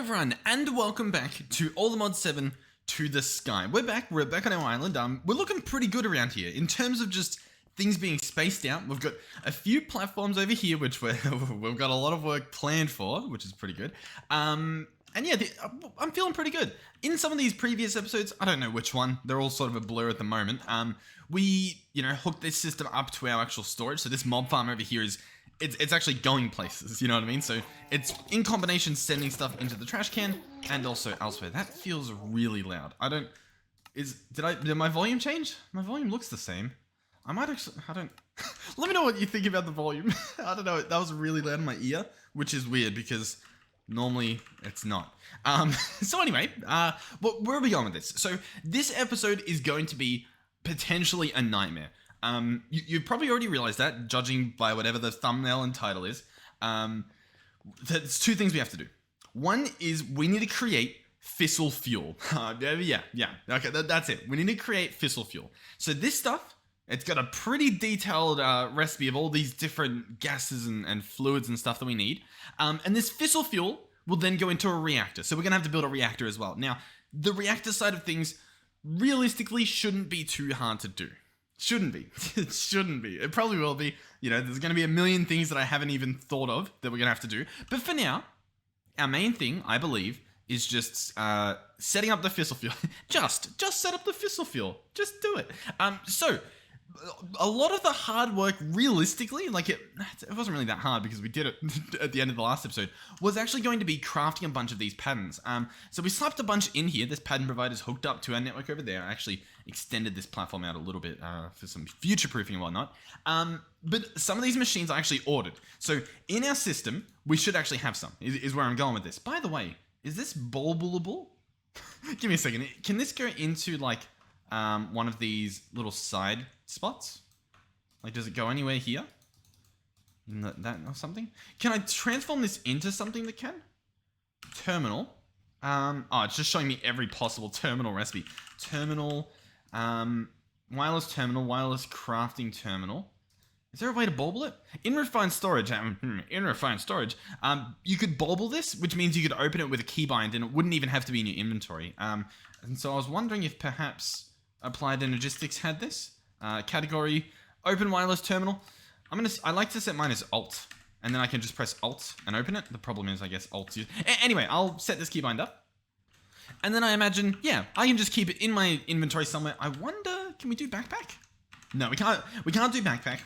everyone, and welcome back to All the Mod 7 to the Sky. We're back on our island. We're looking pretty good around here in terms of just things being spaced out. We've got a few platforms over here, which we've got a lot of work planned for, which is pretty good. And yeah, I'm feeling pretty good. In some of these previous episodes, I don't know which one, they're all sort of a blur at the moment. We, hooked this system up to our actual storage. So this mob farm over here is, it's actually going places, you know what I mean? So it's in combination sending stuff into the trash can and also elsewhere. That feels really loud. Did my volume change? My volume looks the same. Let me know what you think about the volume. I don't know, that was really loud in my ear, which is weird because normally it's not. So anyway, where are we going with this? So this episode is going to be potentially a nightmare. You've probably already realized that, judging by whatever the thumbnail and title is. There's two things we have to do. One is we need to create fissile fuel. Yeah. Okay, that's it. We need to create fissile fuel. So this stuff, it's got a pretty detailed recipe of all these different gases and fluids and stuff that we need. And this fissile fuel will then go into a reactor. So we're going to have to build a reactor as well. Now, the reactor side of things realistically shouldn't be too hard to do. Shouldn't be. It shouldn't be. It probably will be. There's going to be a million things that I haven't even thought of that we're going to have to do. But for now, our main thing, I believe, is just setting up the fissile fuel. just set up the fissile fuel. Just do it. So a lot of the hard work, realistically, it wasn't really that hard because we did it at the end of the last episode, was actually going to be crafting a bunch of these patterns. So we slapped a bunch in here. This pattern provider is hooked up to our network over there. I actually extended this platform out a little bit for some future proofing and whatnot. But some of these machines I actually ordered. So in our system, we should actually have some, is where I'm going with this. By the way, is this bulbable? Give me a second. Can this go into one of these little side spots? Does it go anywhere here? That or something? Can I transform this into something that can? Terminal. It's just showing me every possible terminal recipe. Terminal, wireless crafting terminal. Is there a way to bauble it? In refined storage, you could bauble this, which means you could open it with a keybind and it wouldn't even have to be in your inventory. And so I was wondering if perhaps Applied Energistics had this. Category, open wireless terminal. I like to set mine as Alt, and then I can just press Alt and open it. The problem is, I guess, Alt. Anyway, I'll set this keybind up. And then I imagine, I can just keep it in my inventory somewhere. I wonder, can we do backpack? No, we can't do backpack.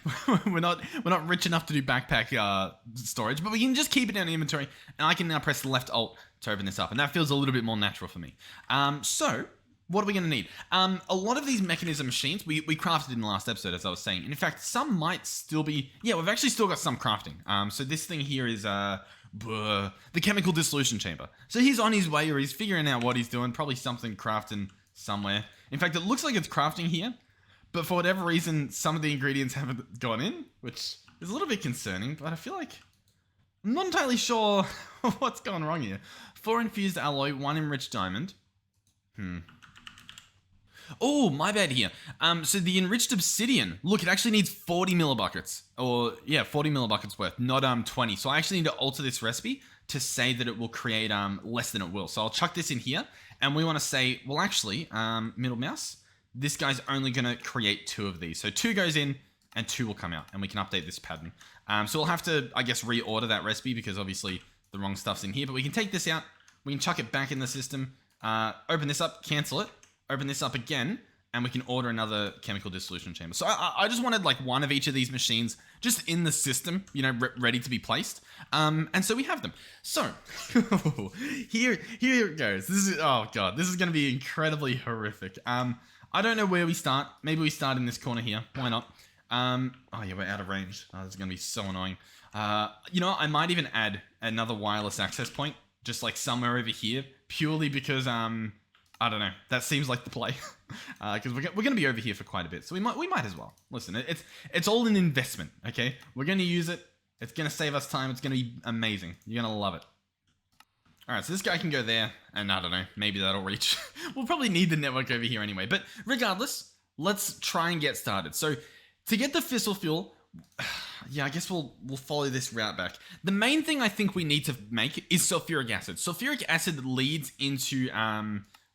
we're not rich enough to do backpack storage, but we can just keep it in the inventory, and I can now press left Alt to open this up, and that feels a little bit more natural for me. So what are we going to need? A lot of these mechanism machines, we crafted in the last episode, as I was saying. And in fact, some might still be... Yeah, we've actually still got some crafting. So this thing here is the Chemical Dissolution Chamber. So he's on his way, or he's figuring out what he's doing. Probably something crafting somewhere. In fact, it looks like it's crafting here. But for whatever reason, some of the ingredients haven't gone in, which is a little bit concerning. But I feel like... I'm not entirely sure what's gone wrong here. 4 infused alloy, 1 enriched diamond. Oh, my bad here. So the enriched obsidian, look, it actually needs 40 millibuckets. Or, 40 millibuckets worth, not 20. So I actually need to alter this recipe to say that it will create less than it will. So I'll chuck this in here, and we want to say, well, actually, middle mouse, this guy's only going to create 2 of these. So 2 goes in, and 2 will come out, and we can update this pattern. So we'll have to, I guess, reorder that recipe, because obviously the wrong stuff's in here. But we can take this out, we can chuck it back in the system, open this up, cancel it, open this up again, and we can order another chemical dissolution chamber. So I just wanted one of each of these machines just in the system, ready to be placed. And so we have them. So here it goes. This is, oh God, this is going to be incredibly horrific. I don't know where we start. Maybe we start in this corner here. Why not? Oh yeah, we're out of range. Oh, this is going to be so annoying. I might even add another wireless access point, just somewhere over here, purely because, I don't know. That seems like the play, because we're going to be over here for quite a bit, so we might as well. Listen, it's all an investment, okay? We're going to use it. It's going to save us time. It's going to be amazing. You're going to love it. All right, so this guy can go there, and I don't know, maybe that'll reach. We'll probably need the network over here anyway, but regardless, let's try and get started. So to get the fissile fuel, Yeah, I guess we'll follow this route back. The main thing I think we need to make is sulfuric acid. Sulfuric acid leads into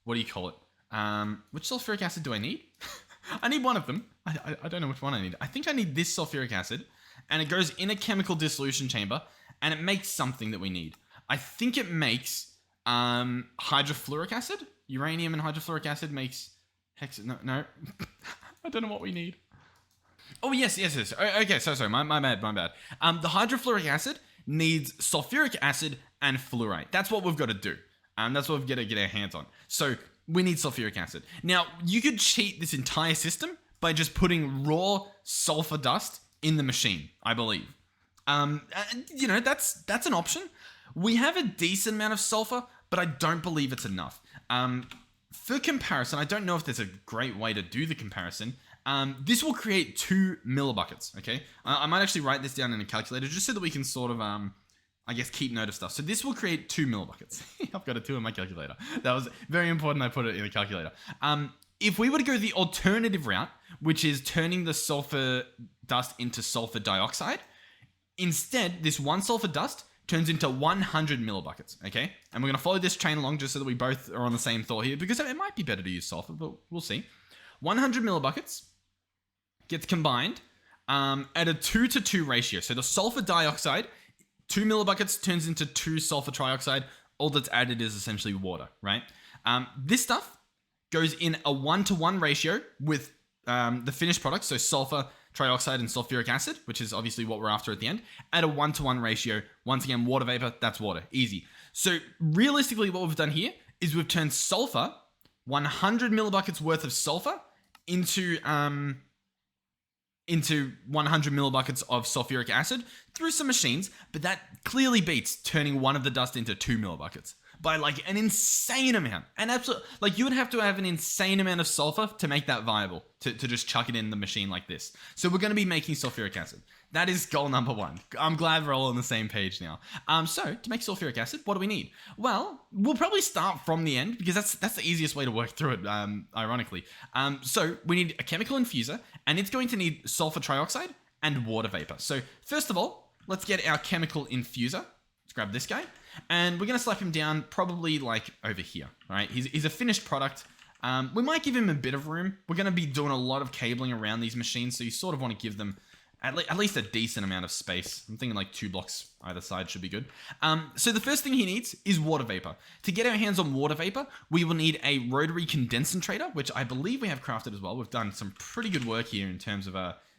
what do you call it? Which sulfuric acid do I need? I need one of them. I don't know which one I need. I think I need this sulfuric acid, and it goes in a chemical dissolution chamber, and it makes something that we need. I think it makes hydrofluoric acid. Uranium and hydrofluoric acid makes no. I don't know what we need. Oh, yes. Okay, sorry. My bad. The hydrofluoric acid needs sulfuric acid and fluorite. That's what we've got to do. That's what we've got to get our hands on. So we need sulfuric acid. Now, you could cheat this entire system by just putting raw sulfur dust in the machine, I believe. That's an option. We have a decent amount of sulfur, but I don't believe it's enough. For comparison, I don't know if there's a great way to do the comparison. This will create 2 millibuckets, okay? I might actually write this down in a calculator just so that we can sort of, I guess, keep note of stuff. So this will create 2 millibuckets. I've got a 2 in my calculator. That was very important I put it in a calculator. If we were to go the alternative route, which is turning the sulfur dust into sulfur dioxide, instead, this one sulfur dust turns into 100 millibuckets, okay? And we're going to follow this train along just so that we both are on the same thought here, because it might be better to use sulfur, but we'll see. 100 millibuckets gets combined at a 2:2 ratio. So the sulfur dioxide, 2 millibuckets turns into 2 sulfur trioxide. All that's added is essentially water, right? This stuff goes in a 1:1 ratio with the finished product, so sulfur trioxide and sulfuric acid, which is obviously what we're after at the end, at a 1:1 ratio. Once again, water vapor, that's water. Easy. So realistically, what we've done here is we've turned sulfur, 100 millibuckets worth of sulfur, into 100 millibuckets of sulfuric acid through some machines, but that clearly beats turning one of the dust into 2 millibuckets by like an insane amount. And absolutely, like you would have to have an insane amount of sulfur to make that viable, to just chuck it in the machine like this. So we're going to be making sulfuric acid. That is goal number 1. I'm glad we're all on the same page now. So to make sulfuric acid, what do we need? Well, we'll probably start from the end because that's the easiest way to work through it, ironically. So we need a chemical infuser, and it's going to need sulfur trioxide and water vapor. So first of all, let's get our chemical infuser. Let's grab this guy, and we're going to slap him down probably like over here. All right, he's a finished product. We might give him a bit of room. We're going to be doing a lot of cabling around these machines, so you sort of want to give them at least a decent amount of space. I'm thinking like 2 blocks either side should be good. So the first thing he needs is water vapor. To get our hands on water vapor, we will need a rotary condensator, which I believe we have crafted as well. We've done some pretty good work here in terms of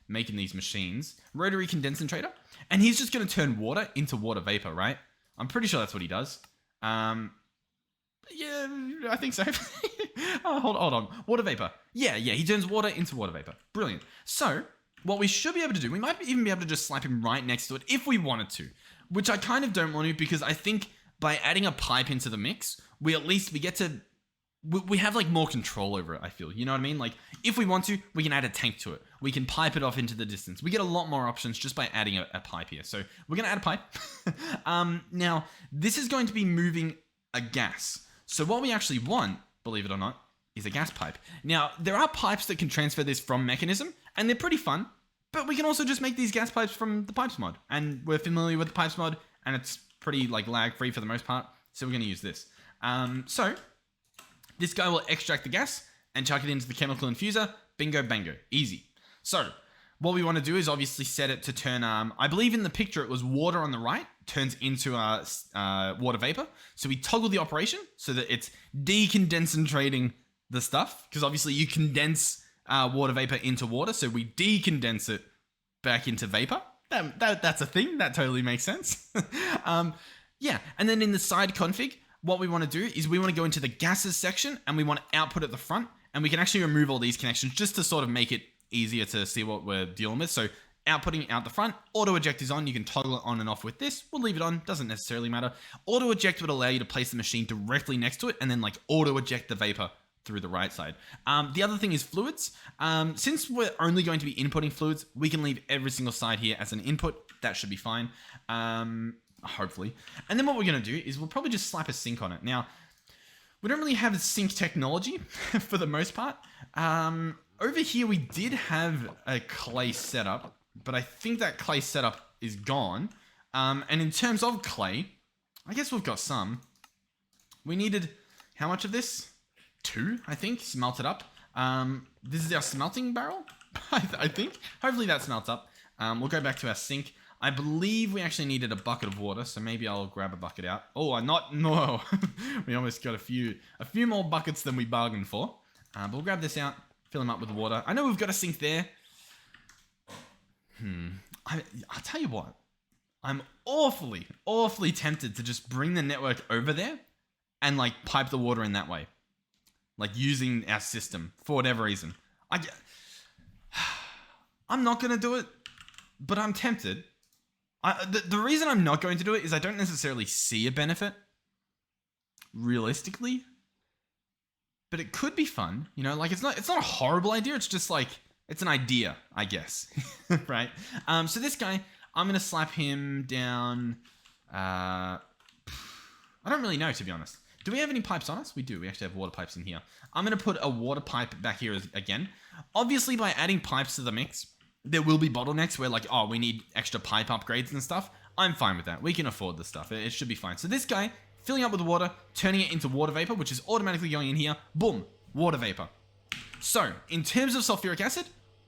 making these machines. Rotary condensator. And he's just going to turn water into water vapor, right? I'm pretty sure that's what he does. Yeah, I think so. Hold on. Water vapor. Yeah, he turns water into water vapor. Brilliant. So what we should be able to do, we might even be able to just slap him right next to it if we wanted to, which I kind of don't want to, because I think by adding a pipe into the mix, we have like more control over it, I feel. You know what I mean? Like if we want to, we can add a tank to it. We can pipe it off into the distance. We get a lot more options just by adding a pipe here. So we're going to add a pipe. Now, this is going to be moving a gas. So what we actually want, believe it or not, is a gas pipe. Now, there are pipes that can transfer this from mechanism, and they're pretty fun, but we can also just make these gas pipes from the pipes mod. And we're familiar with the pipes mod, and it's pretty like lag free for the most part. So we're going to use this. So this guy will extract the gas and chuck it into the chemical infuser. Bingo, bango. Easy. So what we want to do is obviously set it to turn, I believe in the picture it was water on the right, turns into water vapor. So we toggle the operation so that it's decondensating the stuff, because obviously you condense water vapor into water. So we decondense it back into vapor. That's a thing. That totally makes sense. Yeah. And then in the side config, what we want to do is we want to go into the gases section, and we want to output at the front, and we can actually remove all these connections just to sort of make it easier to see what we're dealing with. So outputting out the front, auto eject is on. You can toggle it on and off with this. We'll leave it on, doesn't necessarily matter. Auto eject would allow you to place the machine directly next to it and then like auto eject the vapor through the right side. The other thing is fluids. Since we're only going to be inputting fluids, we can leave every single side here as an input. That should be fine. Hopefully. And then what we're going to do is we'll probably just slap a sink on it. Now, we don't really have a sink technology for the most part. Over here, we did have a clay setup. but I think that clay setup is gone. And in terms of clay, I guess we've got some. We needed, how much of this? 2, I think, smelted up. This is our smelting barrel, I think. Hopefully that smelts up. We'll go back to our sink. I believe we actually needed a bucket of water, so maybe I'll grab a bucket out. Oh, no. We almost got a few more buckets than we bargained for. But we'll grab this out, fill them up with water. I know we've got a sink there. I'll tell you what. I'm awfully tempted to just bring the network over there and like pipe the water in that way. Like using our system for whatever reason. I'm not going to do it, but I'm tempted. The reason I'm not going to do it is I don't necessarily see a benefit, realistically. But it could be fun, you know. Like it's not a horrible idea. It's just like it's an idea, I guess, right? So this guy, I'm gonna slap him down. I don't really know, to be honest. Do we have any pipes on us? We do. We actually have water pipes in here. I'm gonna put a water pipe back here again. Obviously, by adding pipes to the mix, there will be bottlenecks where like, oh, we need extra pipe upgrades and stuff. I'm fine with that. We can afford the stuff. It should be fine. So this guy, filling up with water, turning it into water vapor, which is automatically going in here. Boom, water vapor. So, in terms of sulfuric acid,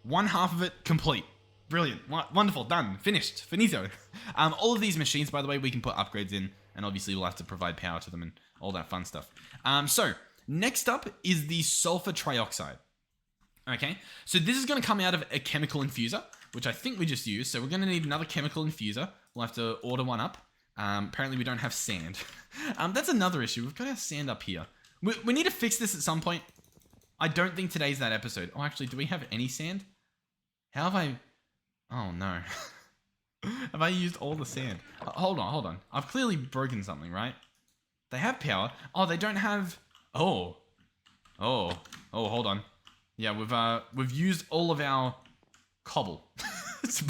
1/2 of it complete. Brilliant. Wonderful. Done. Finished. Finito. All of these machines, by the way, we can put upgrades in, and obviously we'll have to provide power to them and all that fun stuff. So, next up is the Sulfur Trioxide. Okay, so this is going to come out of a chemical infuser, which I think we just used. So we're going to need another chemical infuser. We'll have to order one up. Apparently we don't have sand. That's another issue. We've got our sand up here. We need to fix this at some point. I don't think today's that episode. Oh, actually, do we have any sand? How have I... Oh, no. Have I used all the sand? Hold on. I've clearly broken something, right? They have power. Oh, they don't have... Oh, hold on. Yeah, we've used all of our cobble.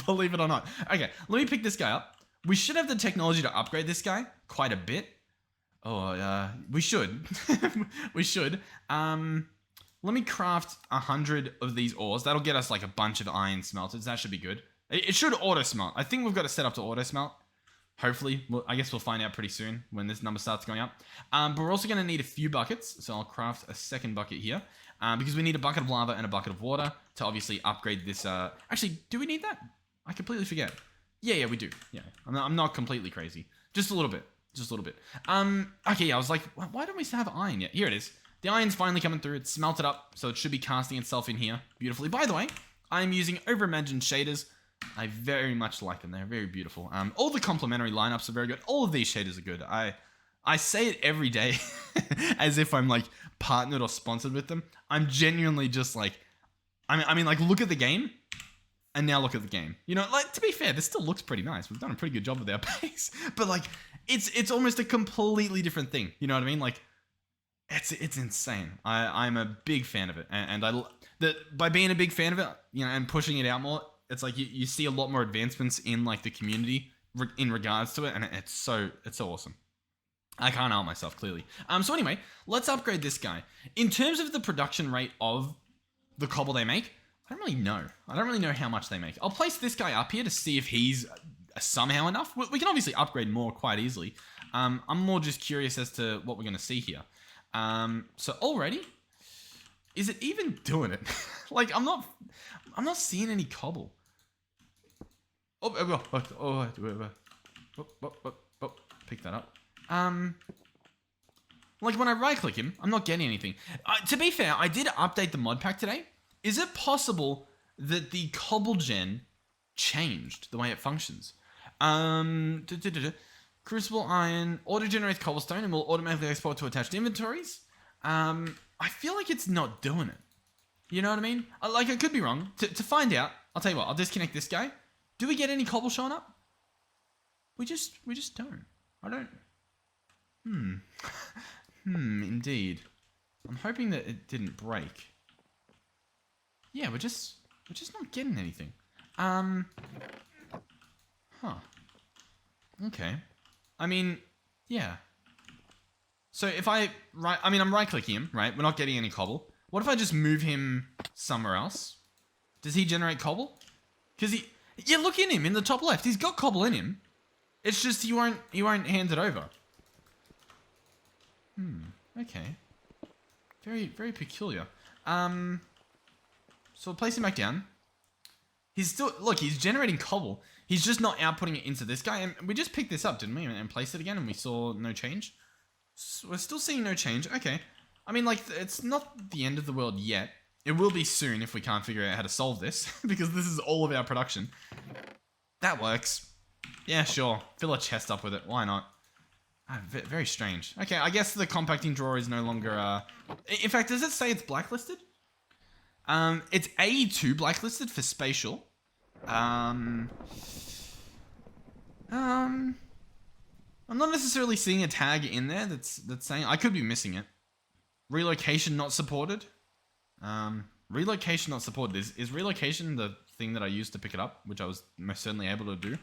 Believe it or not. Okay, let me pick this guy up. We should have the technology to upgrade this guy quite a bit. Oh, we should. We should. Let me craft 100 of these ores. That'll get us like a bunch of iron smelters. That should be good. It should auto smelt. I think we've got it set up to auto smelt. Hopefully. I guess we'll find out pretty soon when this number starts going up. But we're also going to need a few buckets. So I'll craft a second bucket here. Because we need a bucket of lava and a bucket of water to obviously upgrade this. Actually, do we need that? I completely forget. Yeah, we do. Yeah, I'm not completely crazy. Just a little bit. Okay, yeah, I was like, why don't we still have iron yet? Here it is. The iron's finally coming through. It's smelted up, so it should be casting itself in here beautifully. By the way, I'm using over-imagined shaders. I very much like them. They're very beautiful. All the complementary lineups are very good. All of these shaders are good. I say it every day as if I'm like partnered or sponsored with them. I'm genuinely just like, I mean, like, look at the game and now look at the game. You know, like, to be fair, this still looks pretty nice. We've done a pretty good job with our base, but like, it's almost a completely different thing. You know what I mean? Like, it's insane. I'm a big fan of it. And by being a big fan of it, you know, and pushing it out more, it's like you see a lot more advancements in like the community in regards to it. And it's so awesome. I can't help myself, clearly. So anyway, let's upgrade this guy. In terms of the production rate of the cobble they make, I don't really know. I don't really know how much they make. I'll place this guy up here to see if he's somehow enough. We can obviously upgrade more quite easily. I'm more just curious as to what we're going to see here. So already, is it even doing it? Like, I'm not seeing any cobble. Pick that up. Like when I right click him, I'm not getting anything. To be fair, I did update the mod pack today. Is it possible that the cobble gen changed the way it functions? Crucible iron auto-generates cobblestone and will automatically export to attached inventories. I feel like it's not doing it. You know what I mean? Like, I could be wrong. To find out, I'll tell you what, I'll disconnect this guy. Do we get any cobble showing up? We just don't. I don't. Indeed. I'm hoping that it didn't break. Yeah, we're just not getting anything. Okay. I mean, yeah. So if I'm right-clicking him, right? We're not getting any cobble. What if I just move him somewhere else? Does he generate cobble? Because Yeah, look in him in the top left. He's got cobble in him. It's just he won't hand it over. Okay. Very, very peculiar. So we'll place him back down. He's still, look, he's generating cobble. He's just not outputting it into this guy. And we just picked this up, didn't we? And placed it again and we saw no change. So we're still seeing no change. Okay. I mean, like, it's not the end of the world yet. It will be soon if we can't figure out how to solve this, because this is all of our production. That works. Yeah, sure. Fill a chest up with it. Why not? Very strange. Okay, I guess the compacting drawer is no longer... In fact, does it say it's blacklisted? It's A2 blacklisted for spatial. I'm not necessarily seeing a tag in there that's saying... I could be missing it. Relocation not supported. Relocation not supported. Is relocation the thing that I used to pick it up, which I was most certainly able to do?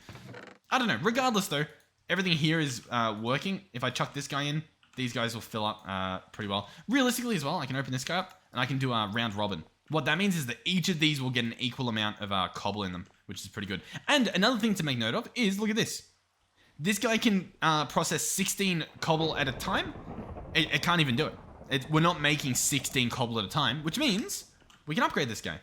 I don't know. Regardless, though, everything here is working. If I chuck this guy in, these guys will fill up pretty well. Realistically as well, I can open this guy up and I can do a round robin. What that means is that each of these will get an equal amount of cobble in them, which is pretty good. And another thing to make note of is, look at this. This guy can process 16 cobble at a time. It can't even do it. We're not making 16 cobble at a time, which means we can upgrade this guy.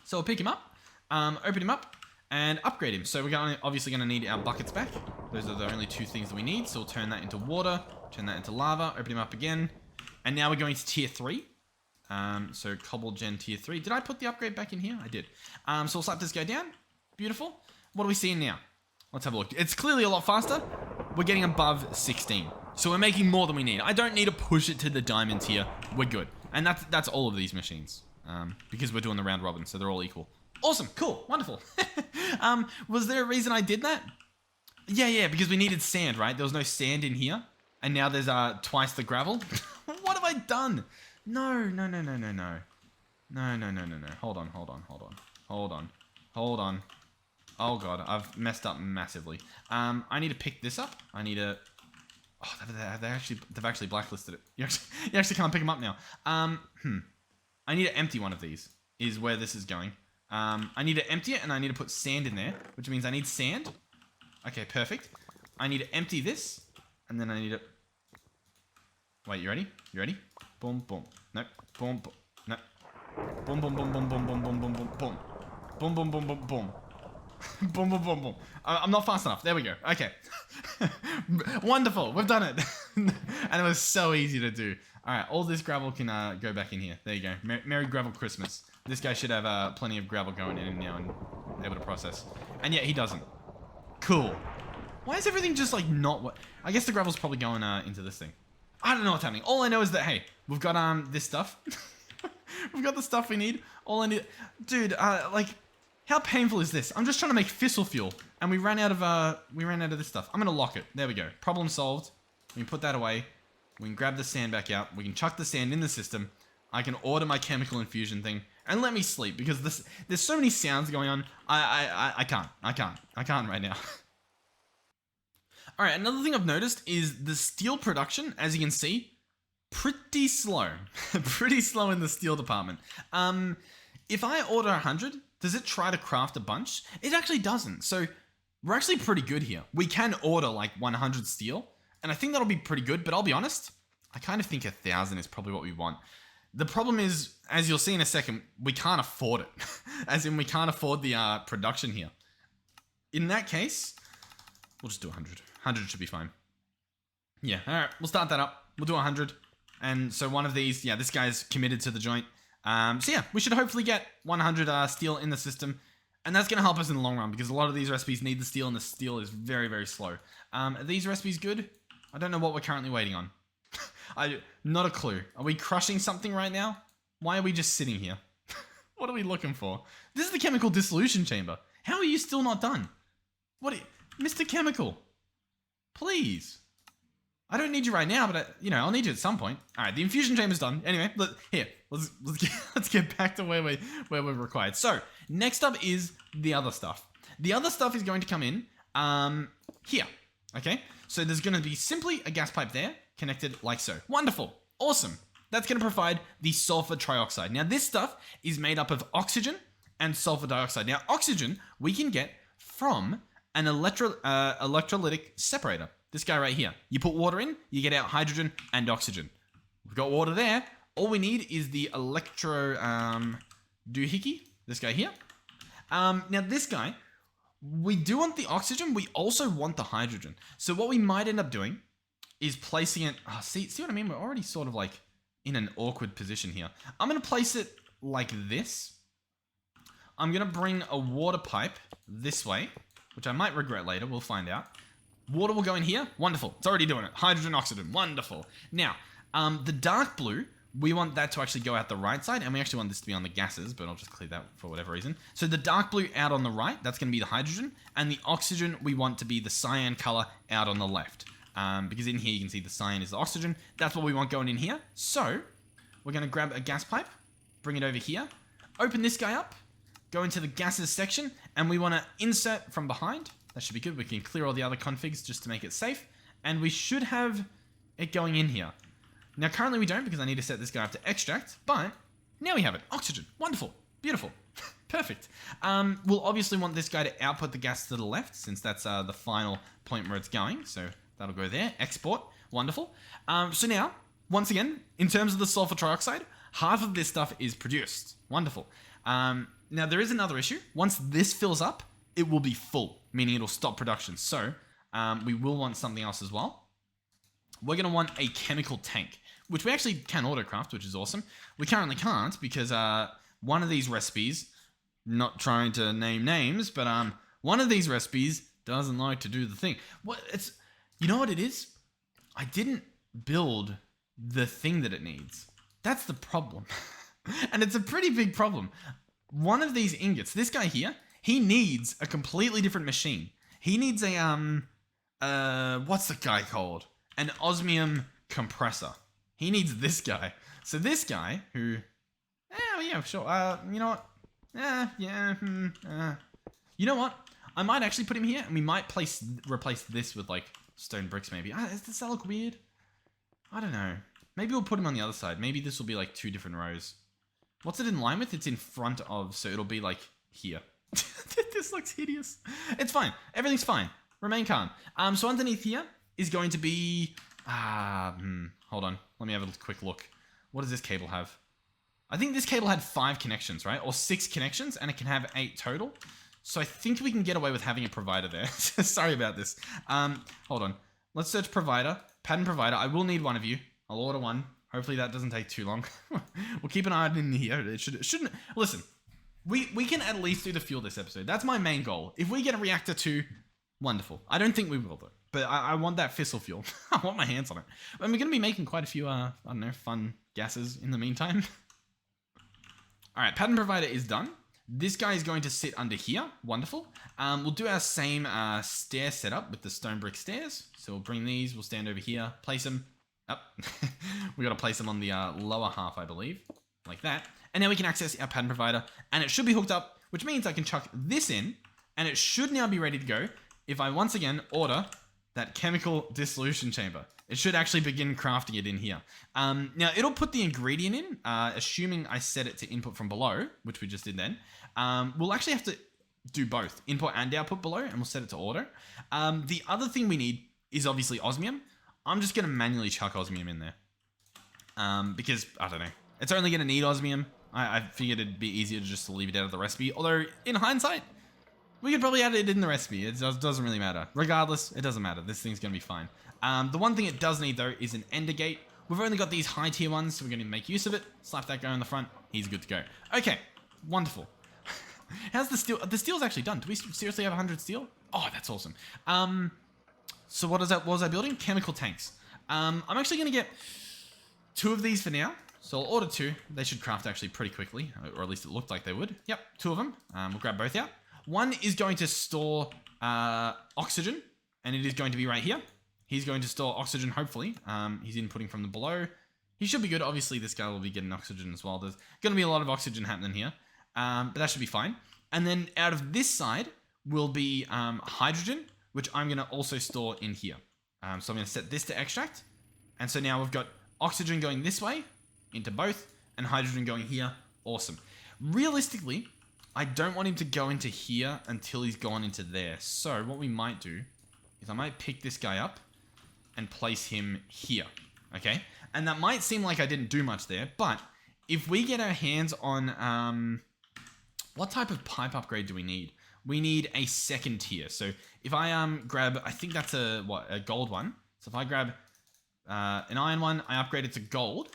So we'll pick him up, open him up, and upgrade him. So we're obviously going to need our buckets back. Those are the only two things that we need. So we'll turn that into water, turn that into lava, open him up again. And now we're going to tier 3. So cobble gen tier 3. Did I put the upgrade back in here? I did. So we'll slap this guy down. Beautiful. What are we seeing now? Let's have a look. It's clearly a lot faster. We're getting above 16. So we're making more than we need. I don't need to push it to the diamond tier. We're good. And that's all of these machines. Because we're doing the round robin, so they're all equal. Awesome. Cool. Wonderful. Was there a reason I did that? Yeah, because we needed sand, right? There was no sand in here. And now there's twice the gravel. What have I done? No. Hold on. Oh god, I've messed up massively. I need to pick this up. I need to... Oh, they've actually blacklisted it. You actually can't pick them up now. I need to empty one of these, is where this is going. I need to empty it, and I need to put sand in there, which means I need sand. Okay, perfect. I need to empty this, and then I need to... Wait, you ready? You ready? Boom, boom. No. Boom, boom. No. Boom, boom, boom, boom, boom, boom, boom, boom, boom, boom. Boom, boom, boom, boom, boom. Boom, boom, boom, boom. I'm not fast enough. There we go. Okay. Wonderful. We've done it. And it was so easy to do. All right. All this gravel can go back in here. There you go. Merry Gravel Christmas. This guy should have plenty of gravel going in now and able to process. And yet he doesn't. Cool. Why is everything just like not what... I guess the gravel's probably going into this thing. I don't know what's happening. All I know is that, hey, we've got this stuff. We've got the stuff we need. All I need... Dude, like... How painful is this? I'm just trying to make fissile fuel, and we ran out of this stuff. I'm gonna lock it. There we go. Problem solved. We can put that away. We can grab the sand back out. We can chuck the sand in the system. I can order my chemical infusion thing, and let me sleep because there's so many sounds going on. I can't right now. All right. Another thing I've noticed is the steel production, as you can see, pretty slow. Pretty slow in the steel department. If I order 100. Does it try to craft a bunch? It actually doesn't. So we're actually pretty good here. We can order like 100 steel, and I think that'll be pretty good, but I'll be honest, I kind of think 1,000 is probably what we want. The problem is, as you'll see in a second, we can't afford it. As in, we can't afford the production here. In that case, we'll just do 100. 100 should be fine. Yeah, all right, we'll start that up. We'll do 100. And so one of these, yeah, this guy's committed to the joint. So yeah, we should hopefully get 100 steel in the system, and that's going to help us in the long run because a lot of these recipes need the steel, and the steel is very, very slow. Are these recipes good? I don't know what we're currently waiting on. Not a clue. Are we crushing something right now? Why are we just sitting here? What are we looking for? This is the chemical dissolution chamber. How are you still not done? Mr. Chemical, please. I don't need you right now, but I'll need you at some point. All right, the infusion chamber's done. Anyway, let's get back to where we're required. So next up is the other stuff. The other stuff is going to come in here. Okay, so there's going to be simply a gas pipe there connected like so. Wonderful, awesome. That's going to provide the sulfur trioxide. Now this stuff is made up of oxygen and sulfur dioxide. Now, oxygen we can get from an electrolytic separator. This guy right here. You put water in, you get out hydrogen and oxygen. We've got water there. All we need is the doohickey. This guy here. Now, this guy, we do want the oxygen. We also want the hydrogen. So what we might end up doing is placing it... Oh, see what I mean? We're already sort of like in an awkward position here. I'm going to place it like this. I'm going to bring a water pipe this way, which I might regret later. We'll find out. Water will go in here. Wonderful. It's already doing it. Hydrogen, oxygen. Wonderful. Now, the dark blue, we want that to actually go out the right side, and we actually want this to be on the gases, but I'll just clear that for whatever reason. So the dark blue out on the right, that's going to be the hydrogen, and the oxygen we want to be the cyan color out on the left. Because in here you can see the cyan is the oxygen. That's what we want going in here. So we're going to grab a gas pipe, bring it over here, open this guy up, go into the gases section, and we want to insert from behind. That should be good. We can clear all the other configs just to make it safe, and we should have it going in here. Now, currently we don't because I need to set this guy up to extract, but now we have it. Oxygen. Wonderful. Beautiful. Perfect. We'll obviously want this guy to output the gas to the left since that's the final point where it's going. So that'll go there. Export. Wonderful. So now, once again, in terms of the sulfur trioxide, half of this stuff is produced. Wonderful. Now, there is another issue. Once this fills up, it will be full, meaning it'll stop production. So we will want something else as well. We're going to want a chemical tank, which we actually can autocraft, which is awesome. We currently can't because one of these recipes, not trying to name names, but one of these recipes doesn't like to do the thing. You know what it is? I didn't build the thing that it needs. That's the problem. And it's a pretty big problem. One of these ingots, this guy here, he needs a completely different machine. He needs a, what's the guy called? An osmium compressor. He needs this guy. So this guy, who, yeah, sure. You know what? You know what? I might actually put him here, and we might replace this with like stone bricks. Maybe. Does that look weird? I don't know. Maybe we'll put him on the other side. Maybe this will be like 2 different rows. What's it in line with? It's in front of, so it'll be like here. This looks hideous. It's fine. Everything's fine. Remain calm. So underneath here is going to be. Hold on. Let me have a quick look. What does this cable have? I think this cable had 5 connections, right? Or 6 connections, and it can have 8 total. So I think we can get away with having a provider there. Sorry about this. Hold on. Let's search provider. Pattern provider. I will need one of you. I'll order one. Hopefully that doesn't take too long. We'll keep an eye on it in here. It shouldn't. Listen, we can at least do the fuel this episode. That's my main goal. If we get a reactor 2, wonderful. I don't think we will though. But I want that fissile fuel. I want my hands on it. And we're going to be making quite a few, I don't know, fun gases in the meantime. All right, pattern provider is done. This guy is going to sit under here. Wonderful. We'll do our same stair setup with the stone brick stairs. So we'll bring these. We'll stand over here. Place them. Up. We got to place them on the lower half, I believe. Like that. And now we can access our pattern provider. And it should be hooked up, which means I can chuck this in. And it should now be ready to go if I once again order that chemical dissolution chamber. It should actually begin crafting it in here. Now, it'll put the ingredient in, assuming I set it to input from below, which we just did then. We'll actually have to do both, input and output below, and we'll set it to auto. The other thing we need is obviously osmium. I'm just going to manually chuck osmium in there. Because, I don't know, it's only going to need osmium. I figured it'd be easier to just leave it out of the recipe. Although, in hindsight, we could probably add it in the recipe. It doesn't really matter. Regardless, it doesn't matter. This thing's going to be fine. The one thing it does need, though, is an ender gate. We've only got these high tier ones, so we're going to make use of it. Slap that guy on the front. He's good to go. Okay, wonderful. How's the steel? The steel's actually done. Do we seriously have 100 steel? Oh, that's awesome. So what was I building? Chemical tanks. I'm actually going to get 2 of these for now. So I'll order 2. They should craft actually pretty quickly, or at least it looked like they would. Yep, 2 of them. We'll grab both out. One is going to store oxygen, and it is going to be right here. He's going to store oxygen, hopefully. He's inputting from the below. He should be good. Obviously, this guy will be getting oxygen as well. There's going to be a lot of oxygen happening here, but that should be fine. And then out of this side will be hydrogen, which I'm going to also store in here. So I'm going to set this to extract. And so now we've got oxygen going this way into both, and hydrogen going here. Awesome. Realistically, I don't want him to go into here until he's gone into there. So what we might do is I might pick this guy up and place him here. Okay? And that might seem like I didn't do much there, but if we get our hands on, what type of pipe upgrade do we need? We need a second tier. So if I grab, I think that's a gold one. So if I grab an iron one, I upgrade it to gold,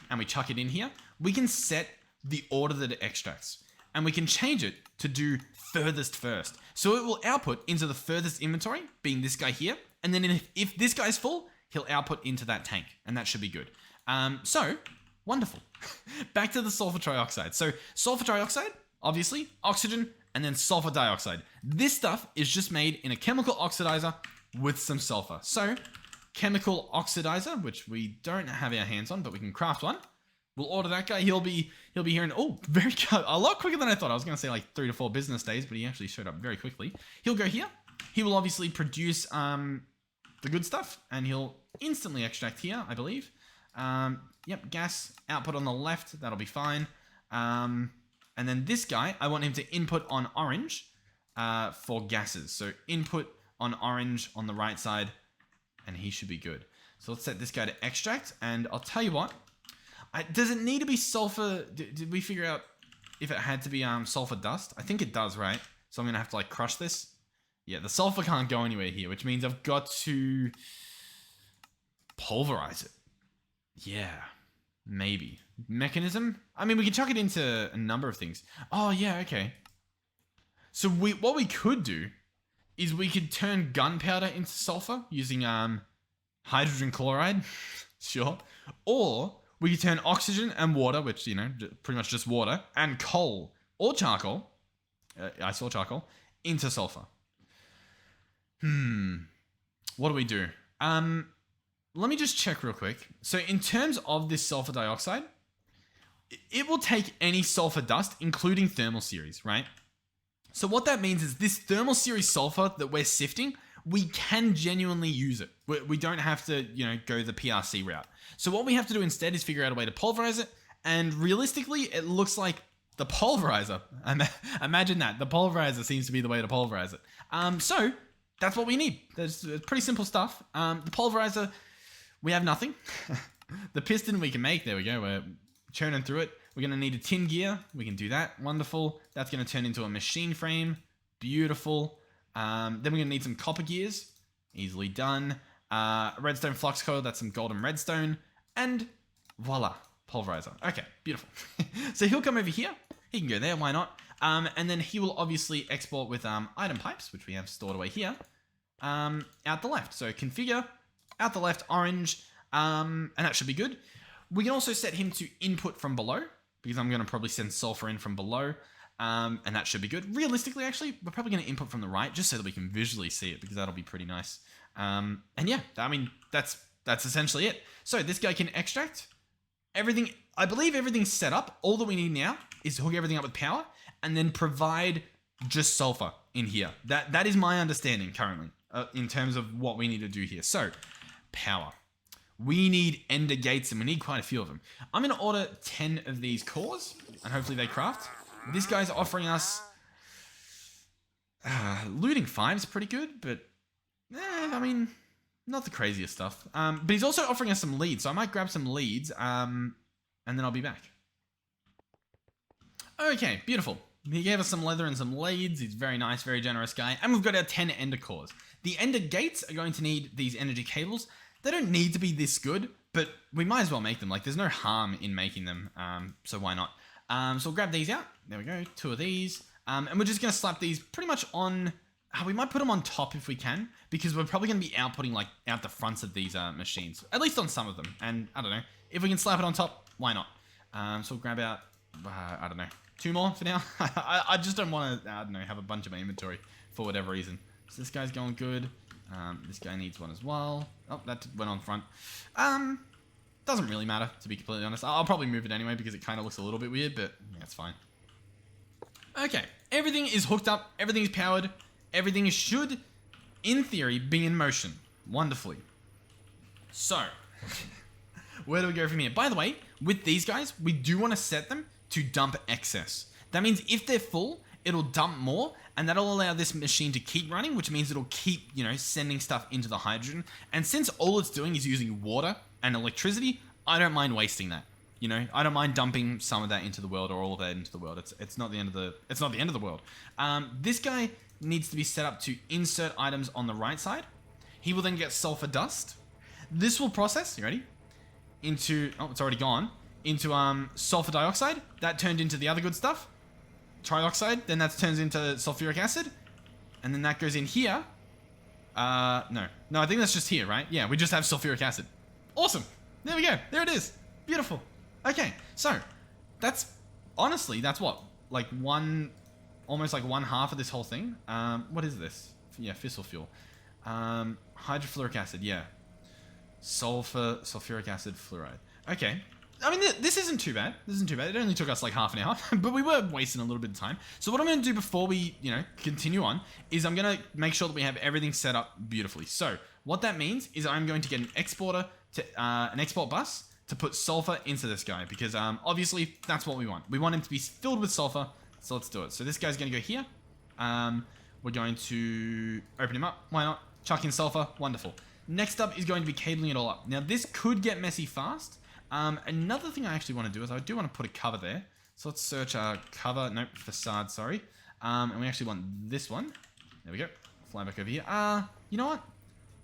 and we chuck it in here, we can set the order that it extracts. And we can change it to do furthest first. So it will output into the furthest inventory, being this guy here. And then if this guy's full, he'll output into that tank. And that should be good. So, wonderful. Back to the sulfur trioxide. So, sulfur trioxide, obviously, oxygen, and then sulfur dioxide. This stuff is just made in a chemical oxidizer with some sulfur. So, chemical oxidizer, which we don't have our hands on, but we can craft one. We'll order that guy. He'll be here in, a lot quicker than I thought. I was going to say like 3 to 4 business days, but he actually showed up very quickly. He'll go here. He will obviously produce the good stuff, and he'll instantly extract here, I believe. Yep, gas output on the left. That'll be fine. And then this guy, I want him to input on orange for gases. So input on orange on the right side, and he should be good. So let's set this guy to extract, and I'll tell you what. Does it need to be sulfur? Did we figure out if it had to be sulfur dust? I think it does, right? So I'm going to have to like crush this. Yeah, the sulfur can't go anywhere here, which means I've got to pulverize it. Yeah, maybe. Mechanism? I mean, we can chuck it into a number of things. Oh, yeah, okay. So what we could do is we could turn gunpowder into sulfur using hydrogen chloride. Sure. Or we could turn oxygen and water, which, you know, pretty much just water, and coal or charcoal, I saw charcoal, into sulfur. What do we do? Let me just check real quick. So in terms of this sulfur dioxide, it will take any sulfur dust, including thermal series, right? So what that means is this thermal series sulfur that we're sifting, we can genuinely use it. We don't have to, you know, go the PRC route. So what we have to do instead is figure out a way to pulverize it. And realistically, it looks like the pulverizer. Imagine that. The pulverizer seems to be the way to pulverize it. So that's what we need. There's pretty simple stuff. The pulverizer, we have nothing. The piston we can make. There we go. We're churning through it. We're going to need a tin gear. We can do that. Wonderful. That's going to turn into a machine frame. Beautiful. Then we're going to need some copper gears. Easily done. Redstone flux coil. That's some golden redstone. And voila. Pulverizer. Okay. Beautiful. So he'll come over here. He can go there. Why not? And then he will obviously export with item pipes, which we have stored away here, out the left. So configure, out the left, orange, and that should be good. We can also set him to input from below, because I'm going to probably send sulfur in from below, and that should be good. Realistically, actually, we're probably going to input from the right, just so that we can visually see it, because that'll be pretty nice. And yeah, I mean, that's essentially it. So this guy can extract everything. I believe everything's set up. All that we need now is to hook everything up with power, and then provide just sulfur in here. That is my understanding currently, in terms of what we need to do here. So, power. We need ender gates, and we need quite a few of them. I'm going to order 10 of these cores, and hopefully they craft. This guy's offering us... looting 5 is pretty good, but... I mean, not the craziest stuff. But he's also offering us some leads, so I might grab some leads, and then I'll be back. Okay, beautiful. He gave us some leather and some leads. He's very nice, very generous guy. And we've got our 10 ender cores. The ender gates are going to need these energy cables. They don't need to be this good, but we might as well make them. Like, there's no harm in making them, so why not? So we'll grab these out. There we go, 2 of these. And we're just going to slap these pretty much on... we might put them on top if we can, because we're probably going to be outputting, like, out the fronts of these machines. At least on some of them. And, I don't know, if we can slap it on top, why not? So we'll grab out, I don't know, 2 more for now. I just don't want to, I don't know, have a bunch of my inventory for whatever reason. So this guy's going good. This guy needs one as well. Oh, that went on front. Doesn't really matter, to be completely honest. I'll probably move it anyway because it kind of looks a little bit weird, but yeah, it's fine. Okay, everything is hooked up. Everything is powered. Everything should, in theory, be in motion. Wonderfully. So, where do we go from here? By the way, with these guys, we do want to set them to dump excess. That means if they're full, it'll dump more, and that'll allow this machine to keep running, which means it'll keep, sending stuff into the hydrogen. And since all it's doing is using water and electricity, I don't mind wasting that. I don't mind dumping some of that into the world or all of that into the world. It's not the end of the world. This guy needs to be set up to insert items on the right side. He will then get sulfur dust. This will process, you ready? Into, it's already gone, into sulfur dioxide. That turned into the other good stuff. Trioxide, then that turns into sulfuric acid. And then that goes in here. No, I think that's just here, right? Yeah, we just have sulfuric acid. Awesome. There we go. There it is. Beautiful. Okay, so that's what? Like almost like one half of this whole thing. What is this? Yeah, fissile fuel. Hydrofluoric acid, yeah. Sulfuric acid, fluoride. Okay. I mean, this isn't too bad. It only took us like half an hour, but we were wasting a little bit of time. So what I'm going to do before we, continue on is I'm going to make sure that we have everything set up beautifully. So what that means is I'm going to get an exporter to an export bus to put sulfur into this guy because obviously that's what we want. We want him to be filled with sulfur. So let's do it. So this guy's going to go here. We're going to open him up. Why not? Chuck in sulfur. Wonderful. Next up is going to be cabling it all up. Now this could get messy fast. Another thing I actually want to do is I do want to put a cover there. So let's search cover. Nope, facade, sorry. And we actually want this one. There we go. Fly back over here. You know what?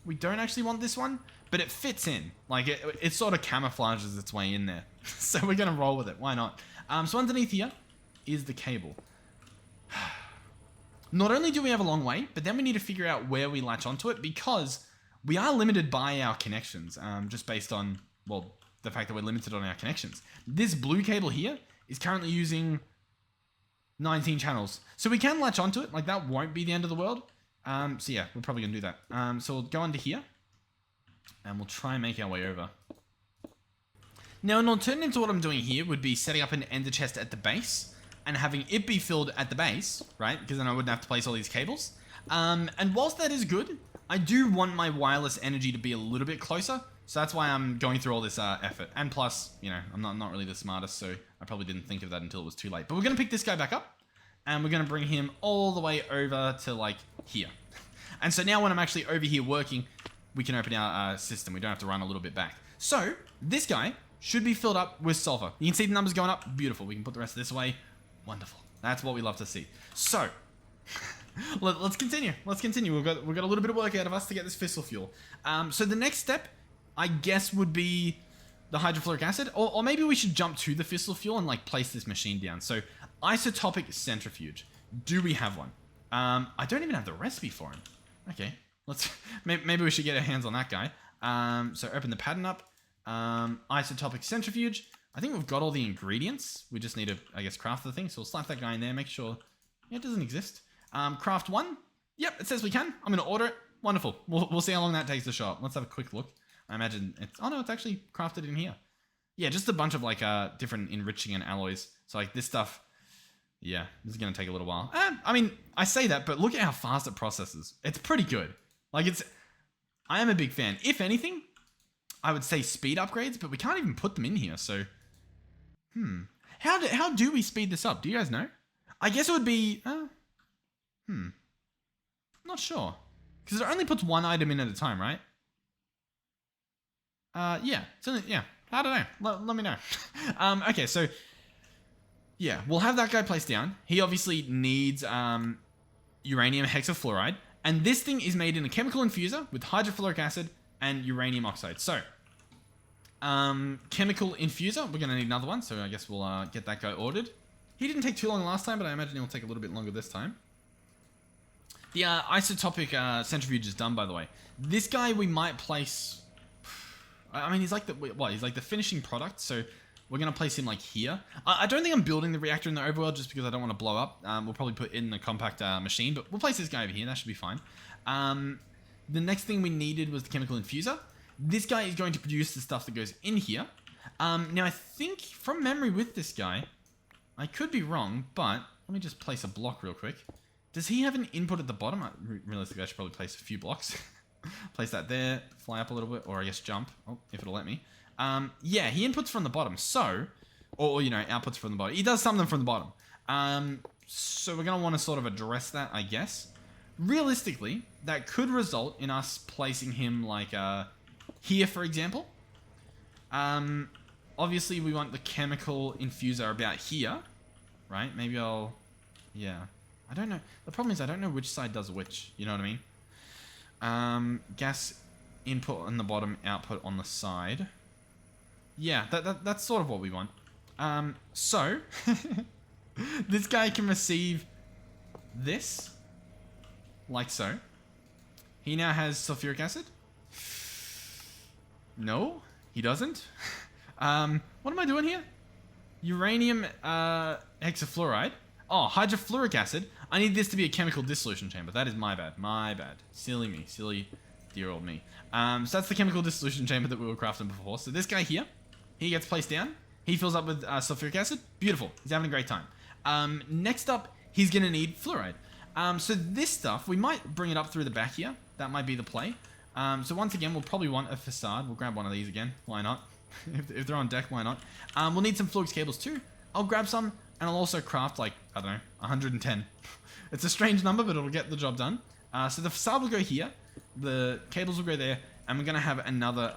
We don't actually want this one, but it fits in. Like it sort of camouflages its way in there. So we're going to roll with it. Why not? So underneath here is the cable. Not only do we have a long way, but then we need to figure out where we latch onto it because we are limited by our connections, just based on, well, the fact that we're limited on our connections. This blue cable here is currently using 19 channels. So we can latch onto it, like that won't be the end of the world. So yeah, we're probably gonna do that. So we'll go under here and we'll try and make our way over. Now an alternative to what I'm doing here would be setting up an ender chest at the base and having it be filled at the base, right? Because then I wouldn't have to place all these cables. And whilst that is good, I do want my wireless energy to be a little bit closer. So that's why I'm going through all this effort. And plus, I'm not really the smartest, so I probably didn't think of that until it was too late. But we're going to pick this guy back up, and we're going to bring him all the way over to, like, here. And so now when I'm actually over here working, we can open our system. We don't have to run a little bit back. So this guy should be filled up with sulfur. You can see the numbers going up. Beautiful. We can put the rest of this away. Wonderful. That's what we love to see. So let's continue. We've got a little bit of work out of us to get this fissile fuel. So the next step, I guess, would be the hydrofluoric acid, or maybe we should jump to the fissile fuel and like place this machine down. So Isotopic Centrifuge. Do we have one? I don't even have the recipe for him. Okay, maybe we should get our hands on that guy. So open the pattern up. Isotopic Centrifuge. I think we've got all the ingredients. We just need to, I guess, craft the thing. So we'll slap that guy in there, make sure it doesn't exist. Craft one. Yep, it says we can. I'm going to order it. Wonderful. We'll see how long that takes to show up. Let's have a quick look. I imagine it's... Oh, no, it's actually crafted in here. Yeah, just a bunch of, like, different enriching and alloys. So, like, this stuff... Yeah, this is going to take a little while. I mean, I say that, but look at how fast it processes. It's pretty good. Like, it's... I am a big fan. If anything, I would say speed upgrades, but we can't even put them in here, so... How do we speed this up? Do you guys know? I guess it would be... Not sure. Because it only puts one item in at a time, right? Yeah. It's only, yeah. I don't know. Let me know. Okay, so... Yeah, we'll have that guy placed down. He obviously needs uranium hexafluoride. And this thing is made in a chemical infuser with hydrofluoric acid and uranium oxide. So, chemical infuser. We're going to need another one. So I guess we'll get that guy ordered. He didn't take too long last time, but I imagine he'll take a little bit longer this time. The isotopic centrifuge is done, by the way. This guy we might place... I mean, he's like the... What? He's like the finishing product, so we're going to place him like here. I don't think I'm building the reactor in the overworld just because I don't want to blow up. We'll probably put in the compact machine, but we'll place this guy over here. That should be fine. The next thing we needed was the chemical infuser. This guy is going to produce the stuff that goes in here. Now, I think from memory with this guy, I could be wrong, but let me just place a block real quick. Does he have an input at the bottom? Realistically, I should probably place a few blocks. Place that there, fly up a little bit, or I guess jump. Oh, if it'll let me. Yeah, he inputs from the bottom, so... Or, you know, outputs from the bottom. He does some of them from the bottom. So we're going to want to sort of address that, I guess. Realistically, that could result in us placing him like here, for example. Obviously, we want the chemical infuser about here, right? Maybe I'll... Yeah. I don't know. The problem is I don't know which side does which. You know what I mean? Gas input on the bottom, output on the side. Yeah, that's sort of what we want. So, this guy can receive this, like so. He now has sulfuric acid. No, he doesn't. What am I doing here? Uranium hexafluoride. Oh, hydrofluoric acid. I need this to be a chemical dissolution chamber. That is my bad. My bad. Silly me. Silly dear old me. So that's the chemical dissolution chamber that we were crafting before. So this guy here, he gets placed down. He fills up with sulfuric acid. Beautiful. He's having a great time. Next up, he's going to need fluoride. So this stuff, we might bring it up through the back here. That might be the play. So once again, we'll probably want a facade. We'll grab one of these again. Why not? if they're on deck, why not? We'll need some flux cables too. I'll grab some, and I'll also craft like, I don't know, 110. It's a strange number, but it'll get the job done. So the facade will go here. The cables will go there. And we're going to have another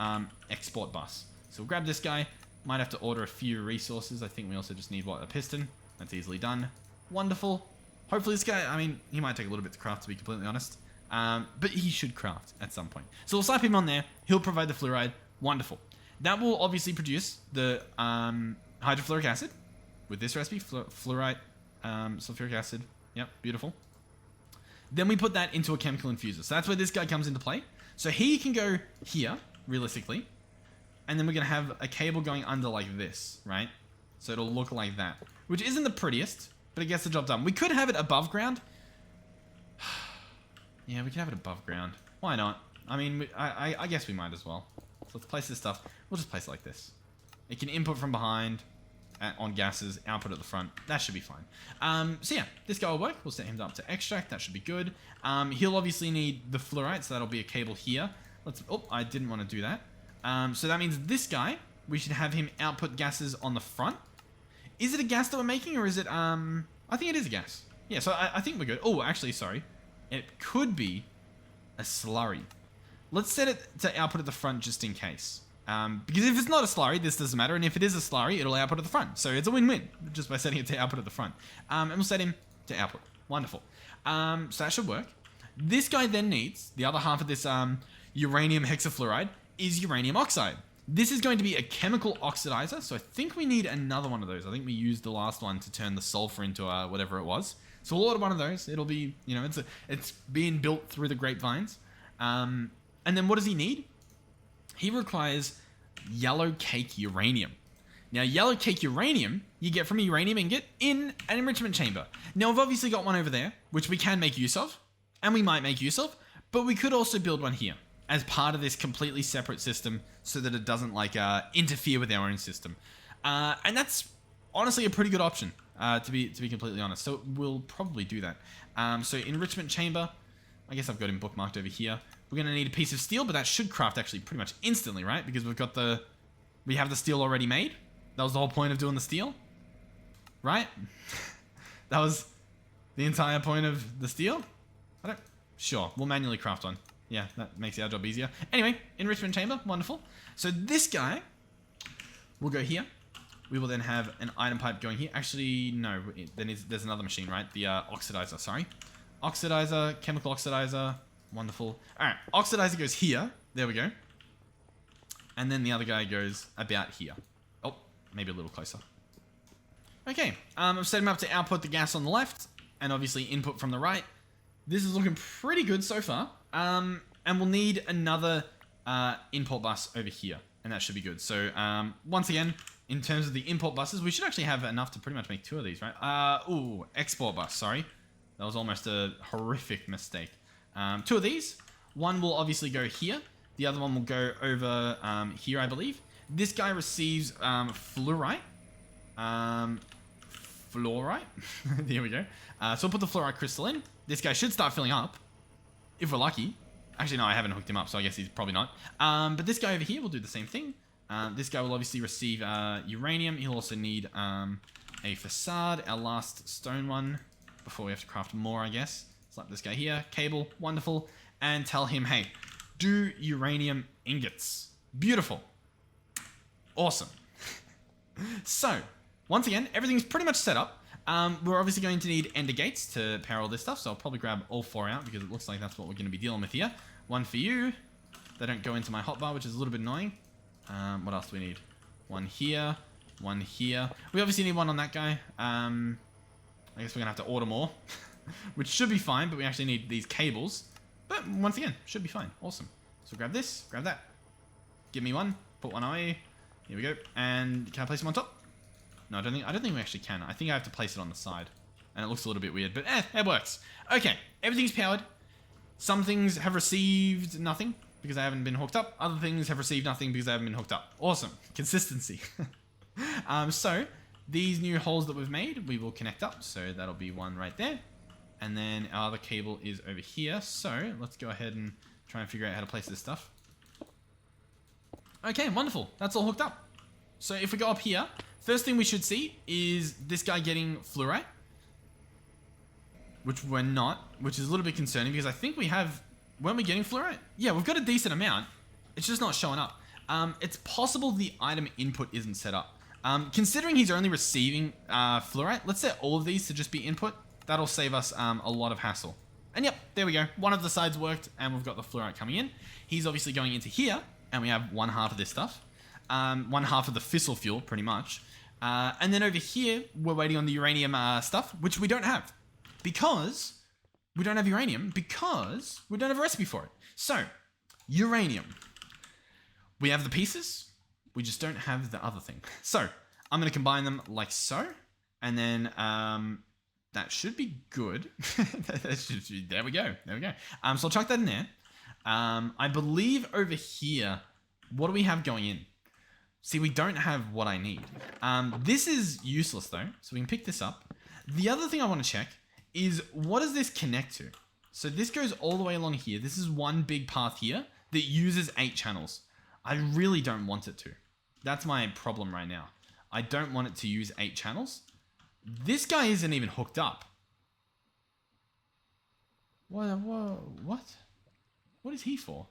export bus. So we'll grab this guy. Might have to order a few resources. I think we also just need, what, a piston. That's easily done. Wonderful. Hopefully this guy, I mean, he might take a little bit to craft, to be completely honest. But he should craft at some point. So we'll slap him on there. He'll provide the fluoride. Wonderful. That will obviously produce the hydrofluoric acid with this recipe. Fluoride, sulfuric acid. Yep, beautiful. Then we put that into a chemical infuser. So that's where this guy comes into play. So he can go here, realistically. And then we're going to have a cable going under like this, right? So it'll look like that. Which isn't the prettiest, but it gets the job done. We could have it above ground. Yeah, we can have it above ground. Why not? I mean, I guess we might as well. So let's place this stuff. We'll just place it like this. It can input from behind on gases, output at the front. That should be fine. So yeah, this guy will work. We'll set him up to extract. That should be good. He'll obviously need the fluoride, so that'll be a cable here. Oh, I didn't want to do that. So that means this guy, we should have him output gases on the front. Is it a gas that we're making, or is it, I think it is a gas. Yeah, so I think we're good. Oh, actually, sorry. It could be a slurry. Let's set it to output at the front just in case. Because if it's not a slurry, this doesn't matter. And if it is a slurry, it'll output at the front. So it's a win-win just by setting it to output at the front. And we'll set him to output. Wonderful. So that should work. This guy then needs, the other half of this uranium hexafluoride is uranium oxide. This is going to be a chemical oxidizer. So I think we need another one of those. I think we used the last one to turn the sulfur into whatever it was. So we'll order one of those. It'll be, you know, it's being built through the grapevines. And then what does he need? He requires yellow cake uranium. Now, yellow cake uranium, you get from a uranium ingot in an enrichment chamber. Now, we've obviously got one over there, which we can make use of, and we might make use of, but we could also build one here as part of this completely separate system so that it doesn't, like, interfere with our own system. And that's honestly a pretty good option, to be completely honest. So we'll probably do that. So enrichment chamber, I guess I've got him bookmarked over here. We're going to need a piece of steel, but that should craft actually pretty much instantly, right? Because we have the steel already made. That was the whole point of doing the steel, right? That was the entire point of the steel. Sure, we'll manually craft one. Yeah, that makes our job easier. Anyway, enrichment chamber, wonderful. So this guy will go here. We will then have an item pipe going here. Actually, no, there's another machine, right? The oxidizer, sorry. Oxidizer, chemical oxidizer. Wonderful. All right, oxidizer goes here. There we go. And then the other guy goes about here. Oh, maybe a little closer. Okay, I've set him up to output the gas on the left, and obviously input from the right. This is looking pretty good so far. And we'll need another import bus over here, and that should be good. So once again, in terms of the import buses, we should actually have enough to pretty much make two of these, right? Ooh, export bus, sorry. That was almost a horrific mistake. Two of these. One will obviously go here. The other one will go over here, I believe. This guy receives fluorite. Fluorite. There we go. So we'll put the fluorite crystal in. This guy should start filling up, if we're lucky. Actually, no, I haven't hooked him up, so I guess he's probably not. But this guy over here will do the same thing. This guy will obviously receive uranium. He'll also need a facade, our last stone one. before we have to craft more, I guess. Slap this guy here. Cable. Wonderful. And tell him, hey, do uranium ingots. Beautiful. Awesome. So, once again, everything's pretty much set up. We're obviously going to need ender gates to power all this stuff, so I'll probably grab all 4 out because it looks like that's what we're going to be dealing with here. 1 for you. They don't go into my hotbar, which is a little bit annoying. What else do we need? 1 here. 1 here. We obviously need 1 on that guy. I guess we're going to have to order more, which should be fine, but we actually need these cables. But once again, should be fine. Awesome. So grab this, grab that. Give me 1. Put 1 away. Here we go. And can I place them on top? No, I don't think we actually can. I think I have to place it on the side. And it looks a little bit weird, but it works. Okay, everything's powered. Some things have received nothing because they haven't been hooked up. Other things have received nothing because they haven't been hooked up. Awesome. Consistency. So, these new holes that we've made, we will connect up. So that'll be 1 right there. And then our other cable is over here. So, let's go ahead and try and figure out how to place this stuff. Okay, wonderful. That's all hooked up. So if we go up here, first thing we should see is this guy getting fluorite. Which we're not, which is a little bit concerning because I think we have... Weren't we getting fluorite? Yeah, we've got a decent amount. It's just not showing up. It's possible the item input isn't set up. Considering he's only receiving fluorite, let's set all of these to just be input. That'll save us a lot of hassle. And yep, there we go. One of the sides worked and we've got the fluorite coming in. He's obviously going into here and we have 1/2 of this stuff. 1/2 of the fissile fuel, pretty much. And then over here, we're waiting on the uranium stuff, which we don't have. Because we don't have uranium, because we don't have a recipe for it. So, uranium. We have the pieces, we just don't have the other thing. So, I'm going to combine them like so, and then that should be good. There we go, there we go. So I'll chuck that in there. I believe over here, what do we have going in? See, we don't have what I need. This is useless though, so we can pick this up. The other thing I want to check is what does this connect to? So this goes all the way along here. This is one big path here that uses 8 channels. I really don't want it to. That's my problem right now. I don't want it to use 8 channels. This guy isn't even hooked up. What? What is he for?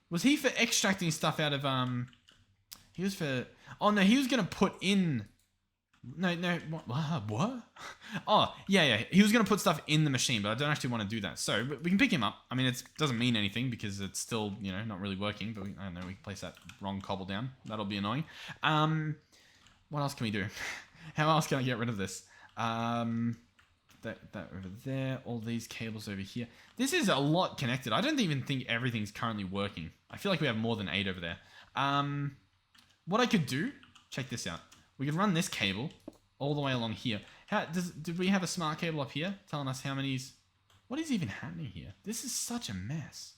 Was he for extracting stuff out of, he was for, oh no, he was going to put in, no, what? Oh, yeah, he was going to put stuff in the machine, but I don't actually want to do that. So, we can pick him up. I mean, it doesn't mean anything because it's still, you know, not really working, but I don't know, we can place that wrong cobble down. That'll be annoying. What else can we do? How else can I get rid of this? That over there, all these cables over here. This is a lot connected. I don't even think everything's currently working. I feel like we have more than 8 over there. What I could do, check this out. We could run this cable all the way along here. Did we have a smart cable up here telling us how many's... What is even happening here? This is such a mess.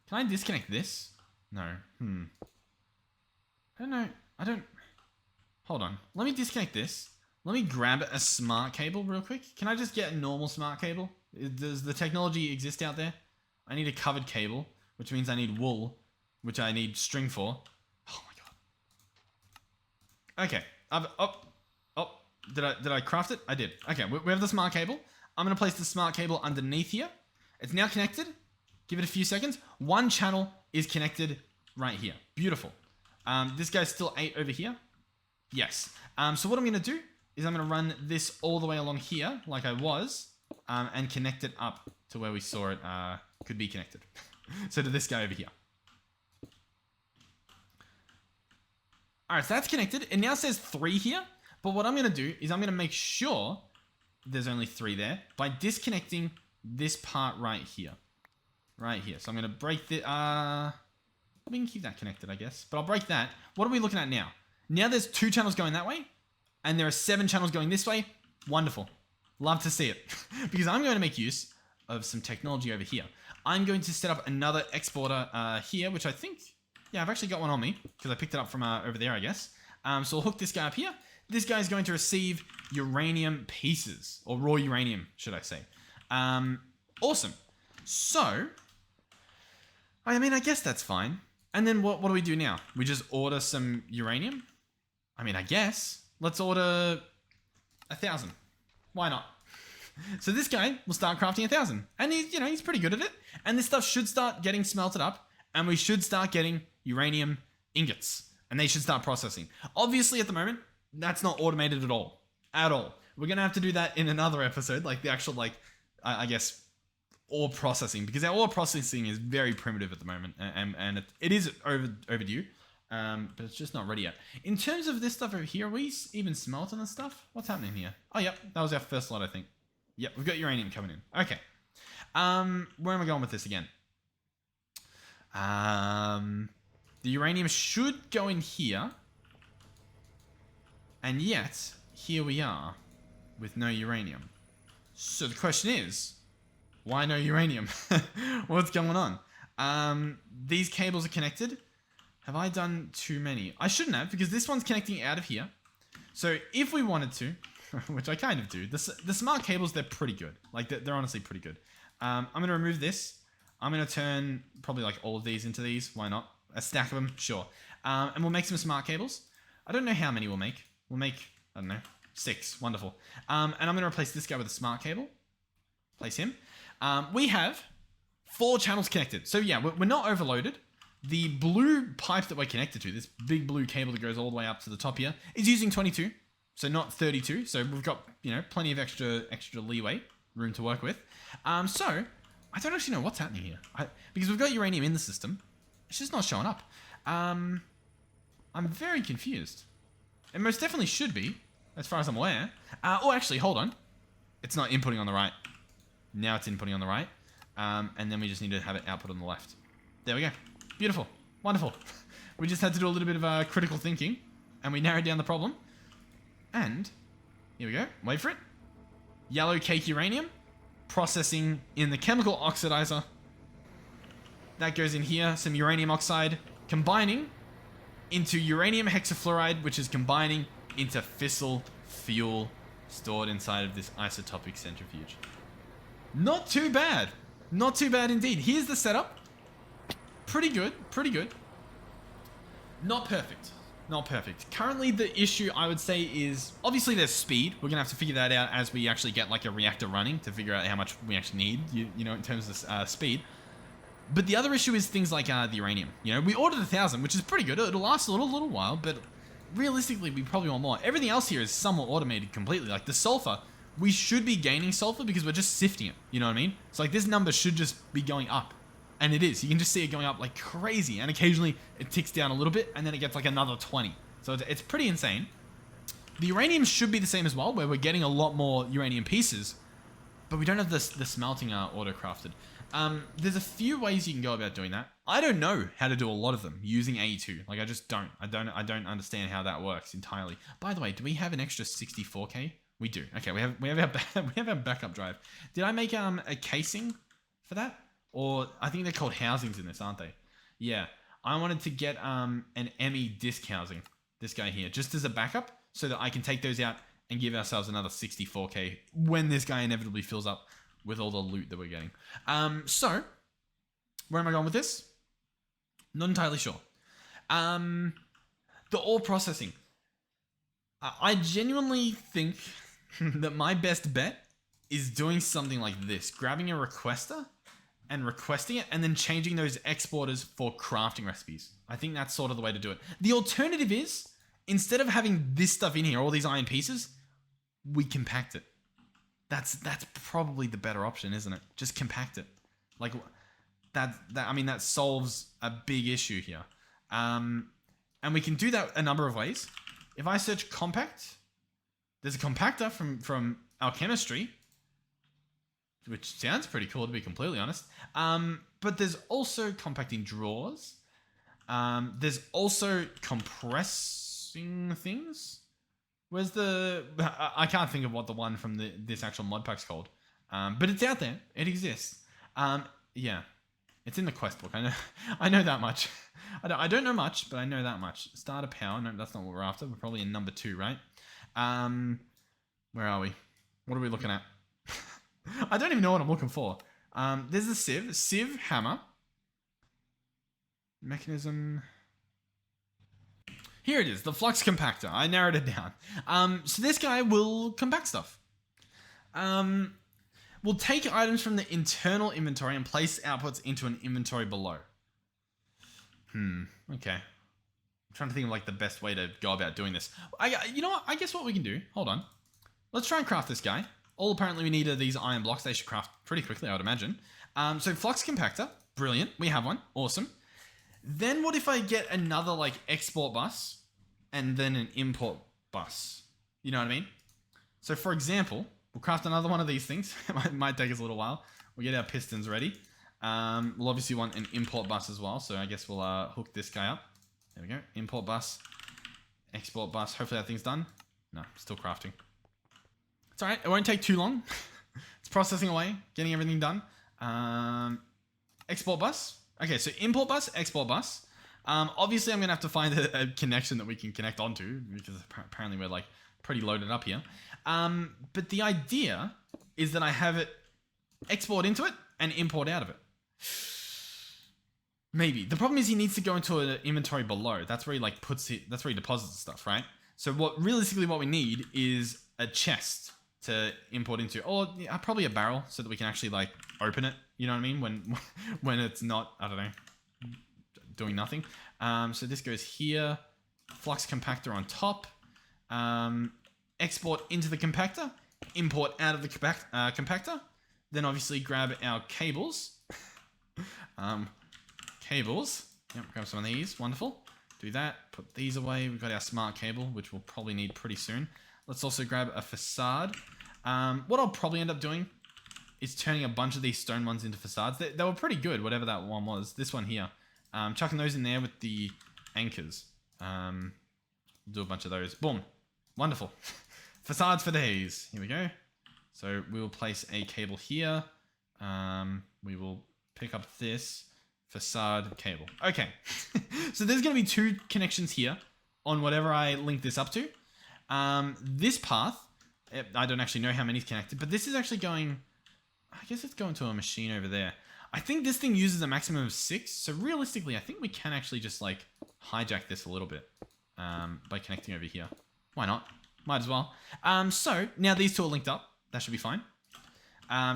Can I disconnect this? No. I don't know. Hold on. Let me disconnect this. Let me grab a smart cable real quick. Can I just get a normal smart cable? Does the technology exist out there? I need a covered cable, which means I need wool, which I need string for. Oh my god. Okay. Did I craft it? I did. Okay, we have the smart cable. I'm going to place the smart cable underneath here. It's now connected. Give it a few seconds. 1 channel is connected right here. Beautiful. This guy's still 8 over here. Yes. So what I'm going to do is I'm going to run this all the way along here, like I was, and connect it up to where we saw it could be connected. So to this guy over here. Alright, so that's connected. It now says 3 here, but what I'm going to do is I'm going to make sure there's only 3 there by disconnecting this part right here. Right here. So I'm going to break the... we can keep that connected, I guess, but I'll break that. What are we looking at now? Now there's 2 channels going that way, and there are 7 channels going this way. Wonderful. Love to see it. Because I'm going to make use of some technology over here. I'm going to set up another exporter here, which I think... Yeah, I've actually got one on me, because I picked it up from over there, I guess. So I'll hook this guy up here. This guy is going to receive uranium pieces, or raw uranium, should I say. Awesome. So, I mean, I guess that's fine. And then what do we do now? We just order some uranium? I mean, I guess. Let's order 1,000. Why not? So this guy will start crafting 1,000. And he's pretty good at it. And this stuff should start getting smelted up. And we should start getting uranium ingots. And they should start processing. Obviously, at the moment, that's not automated at all. At all. We're going to have to do that in another episode. Like the actual, I guess, ore processing. Because our ore processing is very primitive at the moment. And it is overdue. But it's just not ready yet. In terms of this stuff over here, are we even smelting this stuff? What's happening here? Oh, yep. That was our first lot, I think. Yep, we've got uranium coming in. Okay. Where am I going with this again? The uranium should go in here. And yet, here we are with no uranium. So the question is, why no uranium? What's going on? These cables are connected. Have I done too many? I shouldn't have, because this one's connecting out of here. So if we wanted to, which I kind of do, the smart cables, they're pretty good. Like, they're honestly pretty good. I'm going to remove this. I'm going to turn probably like all of these into these. Why not? A stack of them, sure. And we'll make some smart cables. I don't know how many we'll make. We'll make, I don't know, 6. Wonderful. And I'm going to replace this guy with a smart cable. Place him. We have 4 channels connected. So yeah, we're not overloaded. The blue pipe that we're connected to, this big blue cable that goes all the way up to the top here, is using 22. So not 32. So we've got, plenty of extra leeway, room to work with. So I don't actually know what's happening here. Because we've got uranium in the system. It's just not showing up. I'm very confused. It most definitely should be, as far as I'm aware. Oh, actually, hold on. It's not inputting on the right. Now it's inputting on the right. And then we just need to have it output on the left. There we go. Beautiful. Wonderful. We just had to do a little bit of critical thinking. And we narrowed down the problem. And here we go. Wait for it. Yellow cake uranium. Processing in the chemical oxidizer. That goes in here. Some uranium oxide. Combining into uranium hexafluoride, which is combining into fissile fuel stored inside of this isotopic centrifuge. Not too bad. Not too bad indeed. Here's the setup. Pretty good. Pretty good. Not perfect. Not perfect. Currently, the issue, I would say, is... Obviously, there's speed. We're going to have to figure that out as we actually get, like, a reactor running to figure out how much we actually need, in terms of speed. But the other issue is things like the uranium. We ordered 1,000, which is pretty good. It'll last a little while, but realistically, we probably want more. Everything else here is somewhat automated completely. Like, the sulfur, we should be gaining sulfur because we're just sifting it. You know what I mean? So, like, this number should just be going up. And it is. You can just see it going up like crazy. And occasionally it ticks down a little bit and then it gets like another 20. So it's pretty insane. The uranium should be the same as well, where we're getting a lot more uranium pieces, but we don't have the smelting auto-crafted. There's a few ways you can go about doing that. I don't know how to do a lot of them using AE2. Like, I just don't. I don't understand how that works entirely. By the way, do we have an extra 64K? We do. Okay, we have our backup drive. Did I make a casing for that? Or I think they're called housings in this, aren't they? Yeah. I wanted to get an ME disc housing, this guy here, just as a backup, so that I can take those out and give ourselves another 64K when this guy inevitably fills up with all the loot that we're getting. So, where am I going with this? Not entirely sure. The ore processing. I genuinely think that my best bet is doing something like this. Grabbing a requester and requesting it, and then changing those exporters for crafting recipes. I think that's sort of the way to do it. The alternative is, instead of having this stuff in here, all these iron pieces, we compact it. That's probably the better option, isn't it? Just compact it. Like, that solves a big issue here. And we can do that a number of ways. If I search compact, there's a compactor from our chemistry, which sounds pretty cool, to be completely honest. But there's also compacting drawers. There's also compressing things. Where's the... I can't think of what the one from this actual mod pack's called. But it's out there. It exists. Yeah. It's in the quest book. I know that much. I don't know much, but I know that much. Starter power. No, that's not what we're after. We're probably in number 2, right? Where are we? What are we looking at? I don't even know what I'm looking for. There's the sieve hammer. Mechanism. Here it is, the Flux Compactor. I narrowed it down. So this guy will compact stuff. We'll take items from the internal inventory and place outputs into an inventory below. Okay. I'm trying to think of like the best way to go about doing this. You know what? I guess what we can do, hold on. Let's try and craft this guy. All apparently we need are these iron blocks. They should craft pretty quickly, I would imagine. So Flux Compactor, brilliant. We have one, awesome. Then what if I get another like export bus and then an import bus? You know what I mean? So for example, we'll craft another one of these things. It might take us a little while. We'll get our pistons ready. We'll obviously want an import bus as well. So I guess we'll hook this guy up. There we go. Import bus, export bus. Hopefully that thing's done. No, still crafting. It's all right. It won't take too long. It's processing away, getting everything done. Export bus. Okay, so import bus, export bus. Obviously, I'm going to have to find a connection that we can connect onto because apparently we're like pretty loaded up here. But the idea is that I have it export into it and import out of it. Maybe. The problem is he needs to go into an inventory below. That's where he like puts it, that's where he deposits stuff, right? So what we need is a chest to import into, or probably a barrel so that we can actually like open it. You know what I mean? When it's not, I don't know, doing nothing. So this goes here, Flux Compactor on top, export into the compactor, import out of the compactor, then obviously grab our cables. Yep, grab some of these, wonderful. Do that, put these away. We've got our smart cable, which we'll probably need pretty soon. Let's also grab a facade. What I'll probably end up doing is turning a bunch of these stone ones into facades. They were pretty good, whatever that one was. This one here. Chucking those in there with the anchors. Do a bunch of those. Boom. Wonderful. Facades for days. Here we go. So we will place a cable here. We will pick up this facade cable. Okay. So there's going to be two connections here on whatever I link this up to. This path, I don't actually know how many's connected, but this is actually going, I guess it's going to a machine over there. I think this thing uses a maximum of 6. So realistically, I think we can actually just like hijack this a little bit by connecting over here. Why not? Might as well. So now these two are linked up. That should be fine.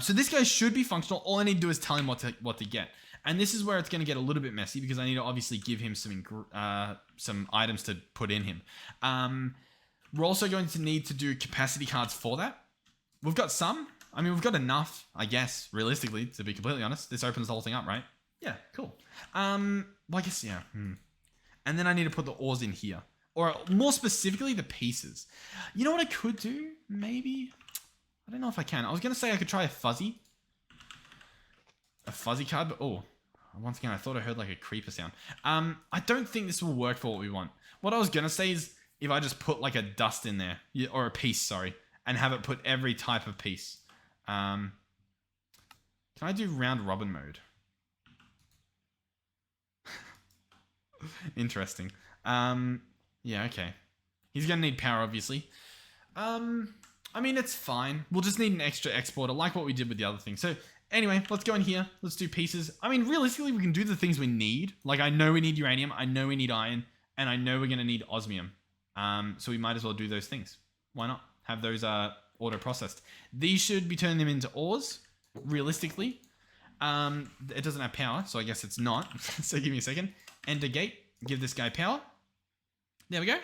So this guy should be functional. All I need to do is tell him what to get. And this is where it's going to get a little bit messy because I need to obviously give him some items to put in him. We're also going to need to do capacity cards for that. We've got some. I mean, we've got enough, I guess, realistically, to be completely honest. This opens the whole thing up, right? Yeah, cool. Well, I guess, yeah. And then I need to put the ores in here. Or more specifically, the pieces. You know what I could do? Maybe? I don't know if I can. I was going to say I could try a fuzzy card, but oh, once again, I thought I heard like a creeper sound. I don't think this will work for what we want. What I was going to say is if I just put like a dust in there, or a piece, sorry, and have it put every type of piece. Can I do round robin mode? Interesting. Yeah, okay. He's going to need power, obviously. I mean, it's fine. We'll just need an extra exporter, like what we did with the other thing. So anyway, let's go in here. Let's do pieces. I mean, realistically, we can do the things we need. Like, I know we need uranium. I know we need iron. And I know we're going to need osmium. So we might as well do those things. Why not? Have those auto-processed. These should be turning them into ores, realistically. It doesn't have power, so I guess it's not. So give me a second. Enter gate. Give this guy power. There we go.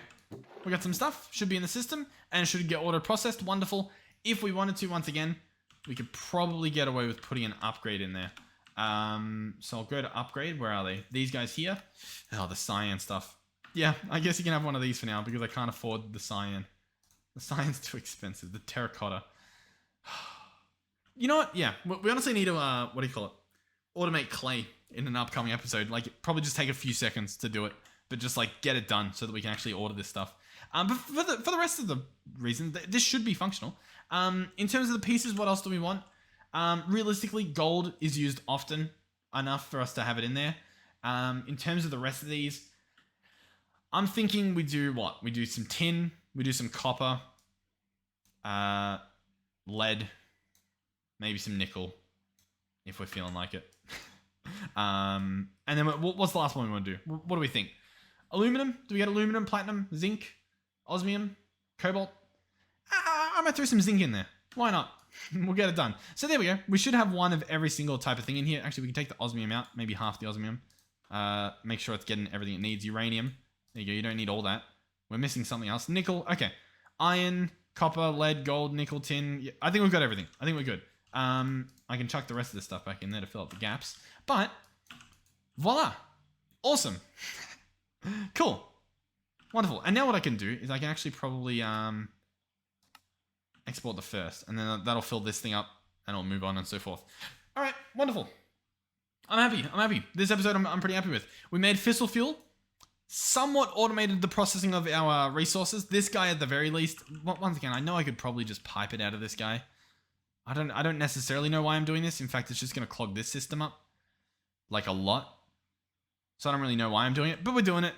We got some stuff. Should be in the system. And should get auto-processed. Wonderful. If we wanted to, once again, we could probably get away with putting an upgrade in there. So I'll go to upgrade. Where are they? These guys here. Oh, the cyan stuff. Yeah, I guess you can have one of these for now because I can't afford the cyan. The cyan's too expensive. The terracotta. You know what? Yeah, we honestly need to, what do you call it? Automate clay in an upcoming episode. Like, probably just take a few seconds to do it. But just, like, get it done so that we can actually order this stuff. But for the rest of the reason, this should be functional. In terms of the pieces, what else do we want? Realistically, gold is used often enough for us to have it in there. In terms of the rest of these, I'm thinking we do what? We do some tin, we do some copper, lead, maybe some nickel, if we're feeling like it. And then what's the last one we want to do? What do we think? Aluminum. Do we get aluminum, platinum, zinc, osmium, cobalt? I might throw some zinc in there. Why not? We'll get it done. So there we go. We should have one of every single type of thing in here. Actually, we can take the osmium out. Maybe half the osmium. Make sure it's getting everything it needs. Uranium. There you go. You don't need all that. We're missing something else. Nickel. Okay. Iron, copper, lead, gold, nickel, tin. Yeah, I think we've got everything. I think we're good. I can chuck the rest of this stuff back in there to fill up the gaps. But, voila. Awesome. Cool. Wonderful. And now what I can do is I can actually probably export the first. And then that'll fill this thing up. And it'll move on and so forth. All right. Wonderful. I'm happy. I'm happy. This episode I'm pretty happy with. We made fissile fuel. Somewhat automated the processing of our resources. This guy at the very least. Once again, I know I could probably just pipe it out of this guy. I don't necessarily know why I'm doing this. In fact, it's just going to clog this system up. Like a lot. So I don't really know why I'm doing it. But we're doing it.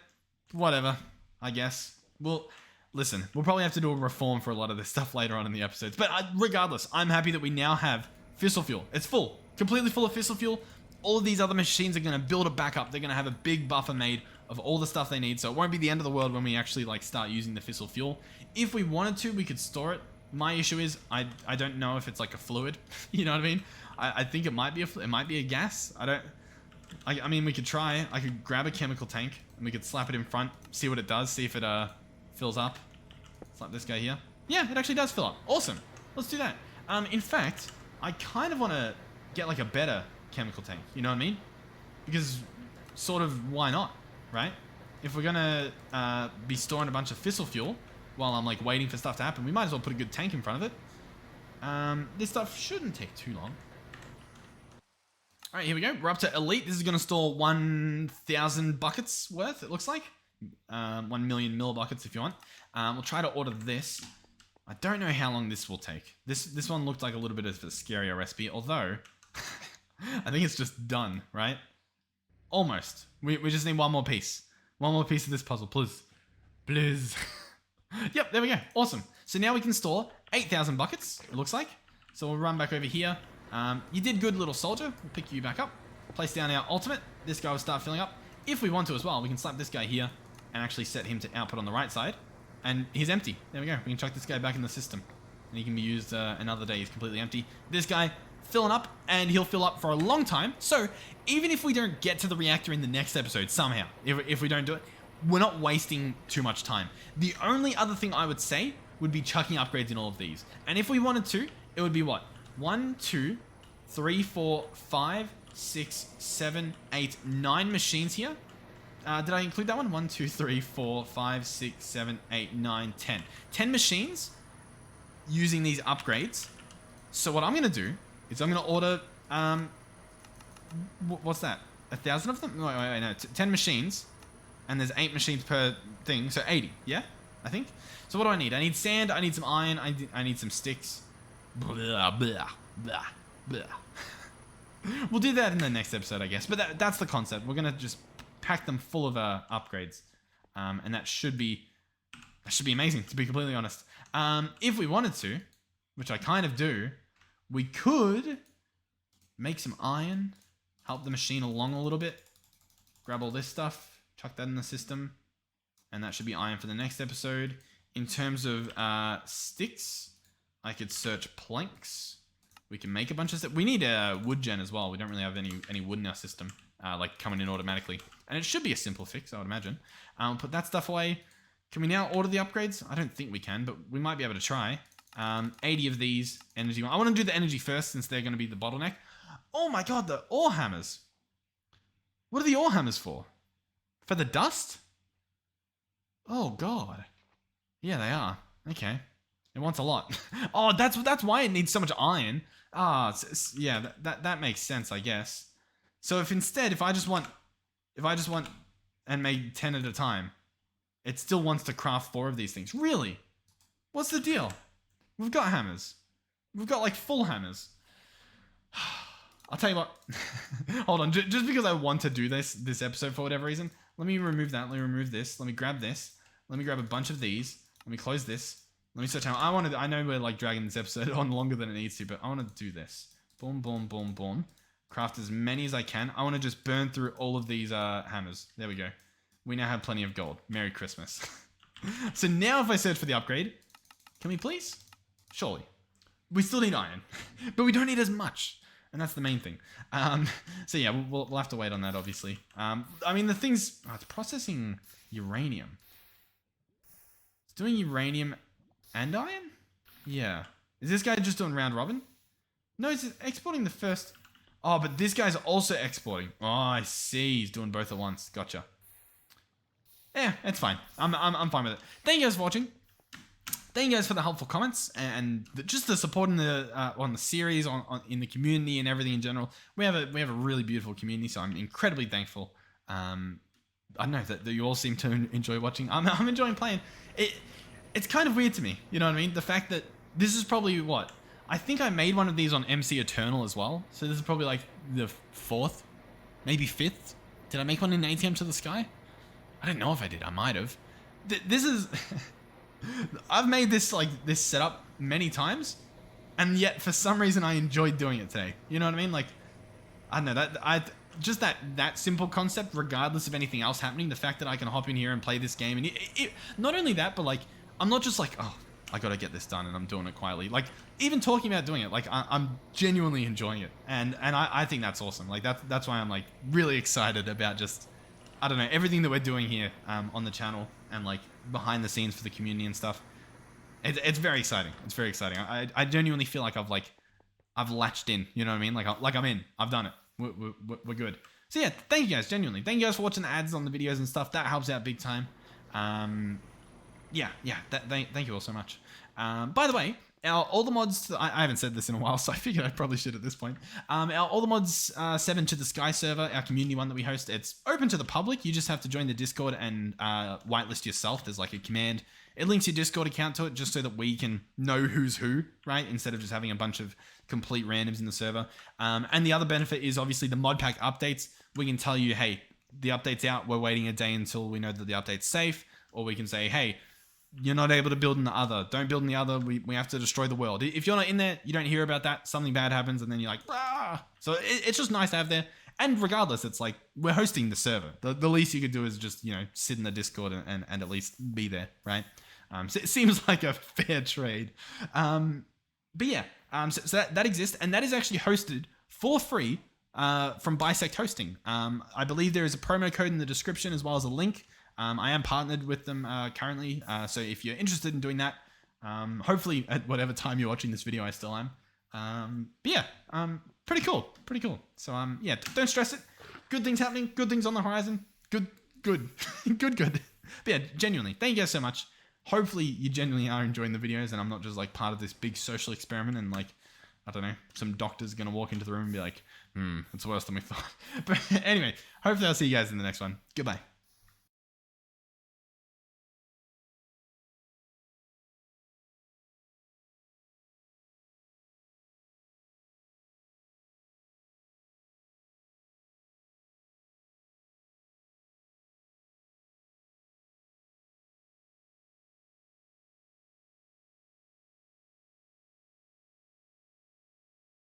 Whatever. I guess. Well, listen. We'll probably have to do a reform for a lot of this stuff later on in the episodes. But regardless, I'm happy that we now have fissile fuel. It's full. Completely full of fissile fuel. All of these other machines are going to build it back up. They're going to have a big buffer made of all the stuff they need. So it won't be the end of the world when we actually like start using the fissile fuel. If we wanted to, we could store it. My issue is I don't know if it's like a fluid. You know what I mean? I think it might be a gas. I mean, we could try. I could grab a chemical tank and we could slap it in front, see what it does, see if it fills up. Slap this guy here. Yeah, it actually does fill up. Awesome. Let's do that. In fact, I kind of want to get like a better chemical tank. You know what I mean? Because sort of why not, right? If we're gonna be storing a bunch of fissile fuel while I'm like waiting for stuff to happen, we might as well put a good tank in front of it. This stuff shouldn't take too long. All right, here we go. We're up to elite. This is going to store 1,000 buckets worth, it looks like. 1 million millibuckets if you want. We'll try to order this. I don't know how long this will take. This one looked like a little bit of a scarier recipe, although I think it's just done, right? Almost. We just need one more piece. One more piece of this puzzle, please. Please. Yep, there we go. Awesome. So now we can store 8,000 buckets, it looks like. So we'll run back over here. You did good, little soldier. We'll pick you back up. Place down our ultimate. This guy will start filling up. If we want to as well, we can slap this guy here and actually set him to output on the right side. And he's empty. There we go. We can chuck this guy back in the system. And he can be used another day. He's completely empty. This guy filling up, and he'll fill up for a long time. So even if we don't get to the reactor in the next episode somehow, if we don't do it, we're not wasting too much time. The only other thing I would say would be chucking upgrades in all of these. And if we wanted to, it would be what? 1, 2, 3, 4, 5, 6, 7, 8, 9 machines here. Did I include that one? 1, 2, 3, 4, 5, 6, 7, 8, 9, 10. 10 machines using these upgrades. So what I'm going to do is I'm going to order, what's that? 1,000 of them? Wait, no, 10 machines. And there's 8 machines per thing, so 80, yeah? I think. So what do I need? I need sand, I need some iron, I need some sticks. Blah, blah, blah, blah. We'll do that in the next episode, I guess. But that's the concept. We're going to just pack them full of upgrades. And that should be amazing, to be completely honest. If we wanted to, which I kind of do, we could make some iron, help the machine along a little bit, grab all this stuff, chuck that in the system, and that should be iron for the next episode. In terms of sticks, I could search planks. We can make a bunch of stuff. We need a wood gen as well. We don't really have any wood in our system, like coming in automatically. And it should be a simple fix, I would imagine. Put that stuff away. Can we now order the upgrades? I don't think we can, but we might be able to try. 80 of these energy. I want to do the energy first since they're going to be the bottleneck. Oh my god, the ore hammers. What are the ore hammers for? For the dust? Oh god. Yeah, they are. Okay. It wants a lot. Oh, that's why it needs so much iron. Yeah, that makes sense, I guess. So if I just want and make 10 at a time, it still wants to craft 4 of these things. Really? What's the deal? We've got hammers. We've got like full hammers. I'll tell you what. Hold on. Just because I want to do this episode for whatever reason, let me remove that. Let me remove this. Let me grab this. Let me grab a bunch of these. Let me close this. Let me search how I know we're like dragging this episode on longer than it needs to, but I want to do this. Boom, boom, boom, boom. Craft as many as I can. I want to just burn through all of these hammers. There we go. we now have plenty of gold. Merry Christmas. So now if I search for the upgrade, can we please? Surely. We still need iron, but we don't need as much. And that's the main thing. So yeah, we'll have to wait on that, obviously. I mean, the thing's... Oh, it's processing uranium. It's doing uranium and iron? Yeah. Is this guy just doing round robin? No, it's exporting the first... Oh, but this guy's also exporting. Oh, I see. He's doing both at once. Gotcha. Yeah, it's fine. I'm fine with it. Thank you guys for watching. Thank you guys for the helpful comments and just the support in the on the series, in the community and everything in general. We have a really beautiful community, so I'm incredibly thankful. I don't know that you all seem to enjoy watching. I'm enjoying playing. It's kind of weird to me, you know what I mean? The fact that this is probably what I think I made one of these on MC Eternal as well. So this is probably like the 4th, maybe 5th. Did I make one in ATM to the Sky? I don't know if I did. I might have. This is. I've made this setup many times, and yet for some reason I enjoyed doing it today. You know what I mean? Like, I don't know, just that simple concept, regardless of anything else happening. The fact that I can hop in here and play this game, and not only that, but like I'm not just like, oh, I gotta get this done, and I'm doing it quietly. Like even talking about doing it, like I'm genuinely enjoying it, and I think that's awesome. Like that's why I'm like really excited about just, I don't know, everything that we're doing here on the channel and like behind the scenes for the community and stuff. It's very exciting. It's very exciting. I genuinely feel like I've latched in. You know what I mean? Like I'm in. I've done it. We're good. So yeah, thank you guys. Genuinely, thank you guys for watching the ads on the videos and stuff. That helps out big time. Yeah. Thank you all so much. By the way, all the mods, I haven't said this in a while, so I figured I probably should at this point. All the mods 7 to the Sky server, our community one that we host, it's open to the public. You just have to join the Discord and whitelist yourself. There's like a command. It links your Discord account to it just so that we can know who's who, right? Instead of just having a bunch of complete randoms in the server. And the other benefit is obviously the Modpack updates. We can tell you, hey, the update's out. We're waiting a day until we know that the update's safe. Or we can say, hey, you're not able to build in the other. Don't build in the other. We have to destroy the world. If you're not in there, you don't hear about that. Something bad happens, and then you're like, ah. So it's just nice to have there. And regardless, it's like we're hosting the server. The least you could do is just, you know, sit in the Discord and at least be there, right? So it seems like a fair trade. But yeah, so that exists, and that is actually hosted for free from Bisect Hosting. I believe there is a promo code in the description as well as a link. I am partnered with them currently, so if you're interested in doing that, hopefully at whatever time you're watching this video, I still am. But yeah, pretty cool. So yeah, don't stress it. Good things happening. Good things on the horizon. Good. But yeah, genuinely, thank you guys so much. Hopefully you genuinely are enjoying the videos, and I'm not just like part of this big social experiment and like, I don't know, some doctor's gonna walk into the room and be like, it's worse than we thought. But anyway, hopefully I'll see you guys in the next one. Goodbye.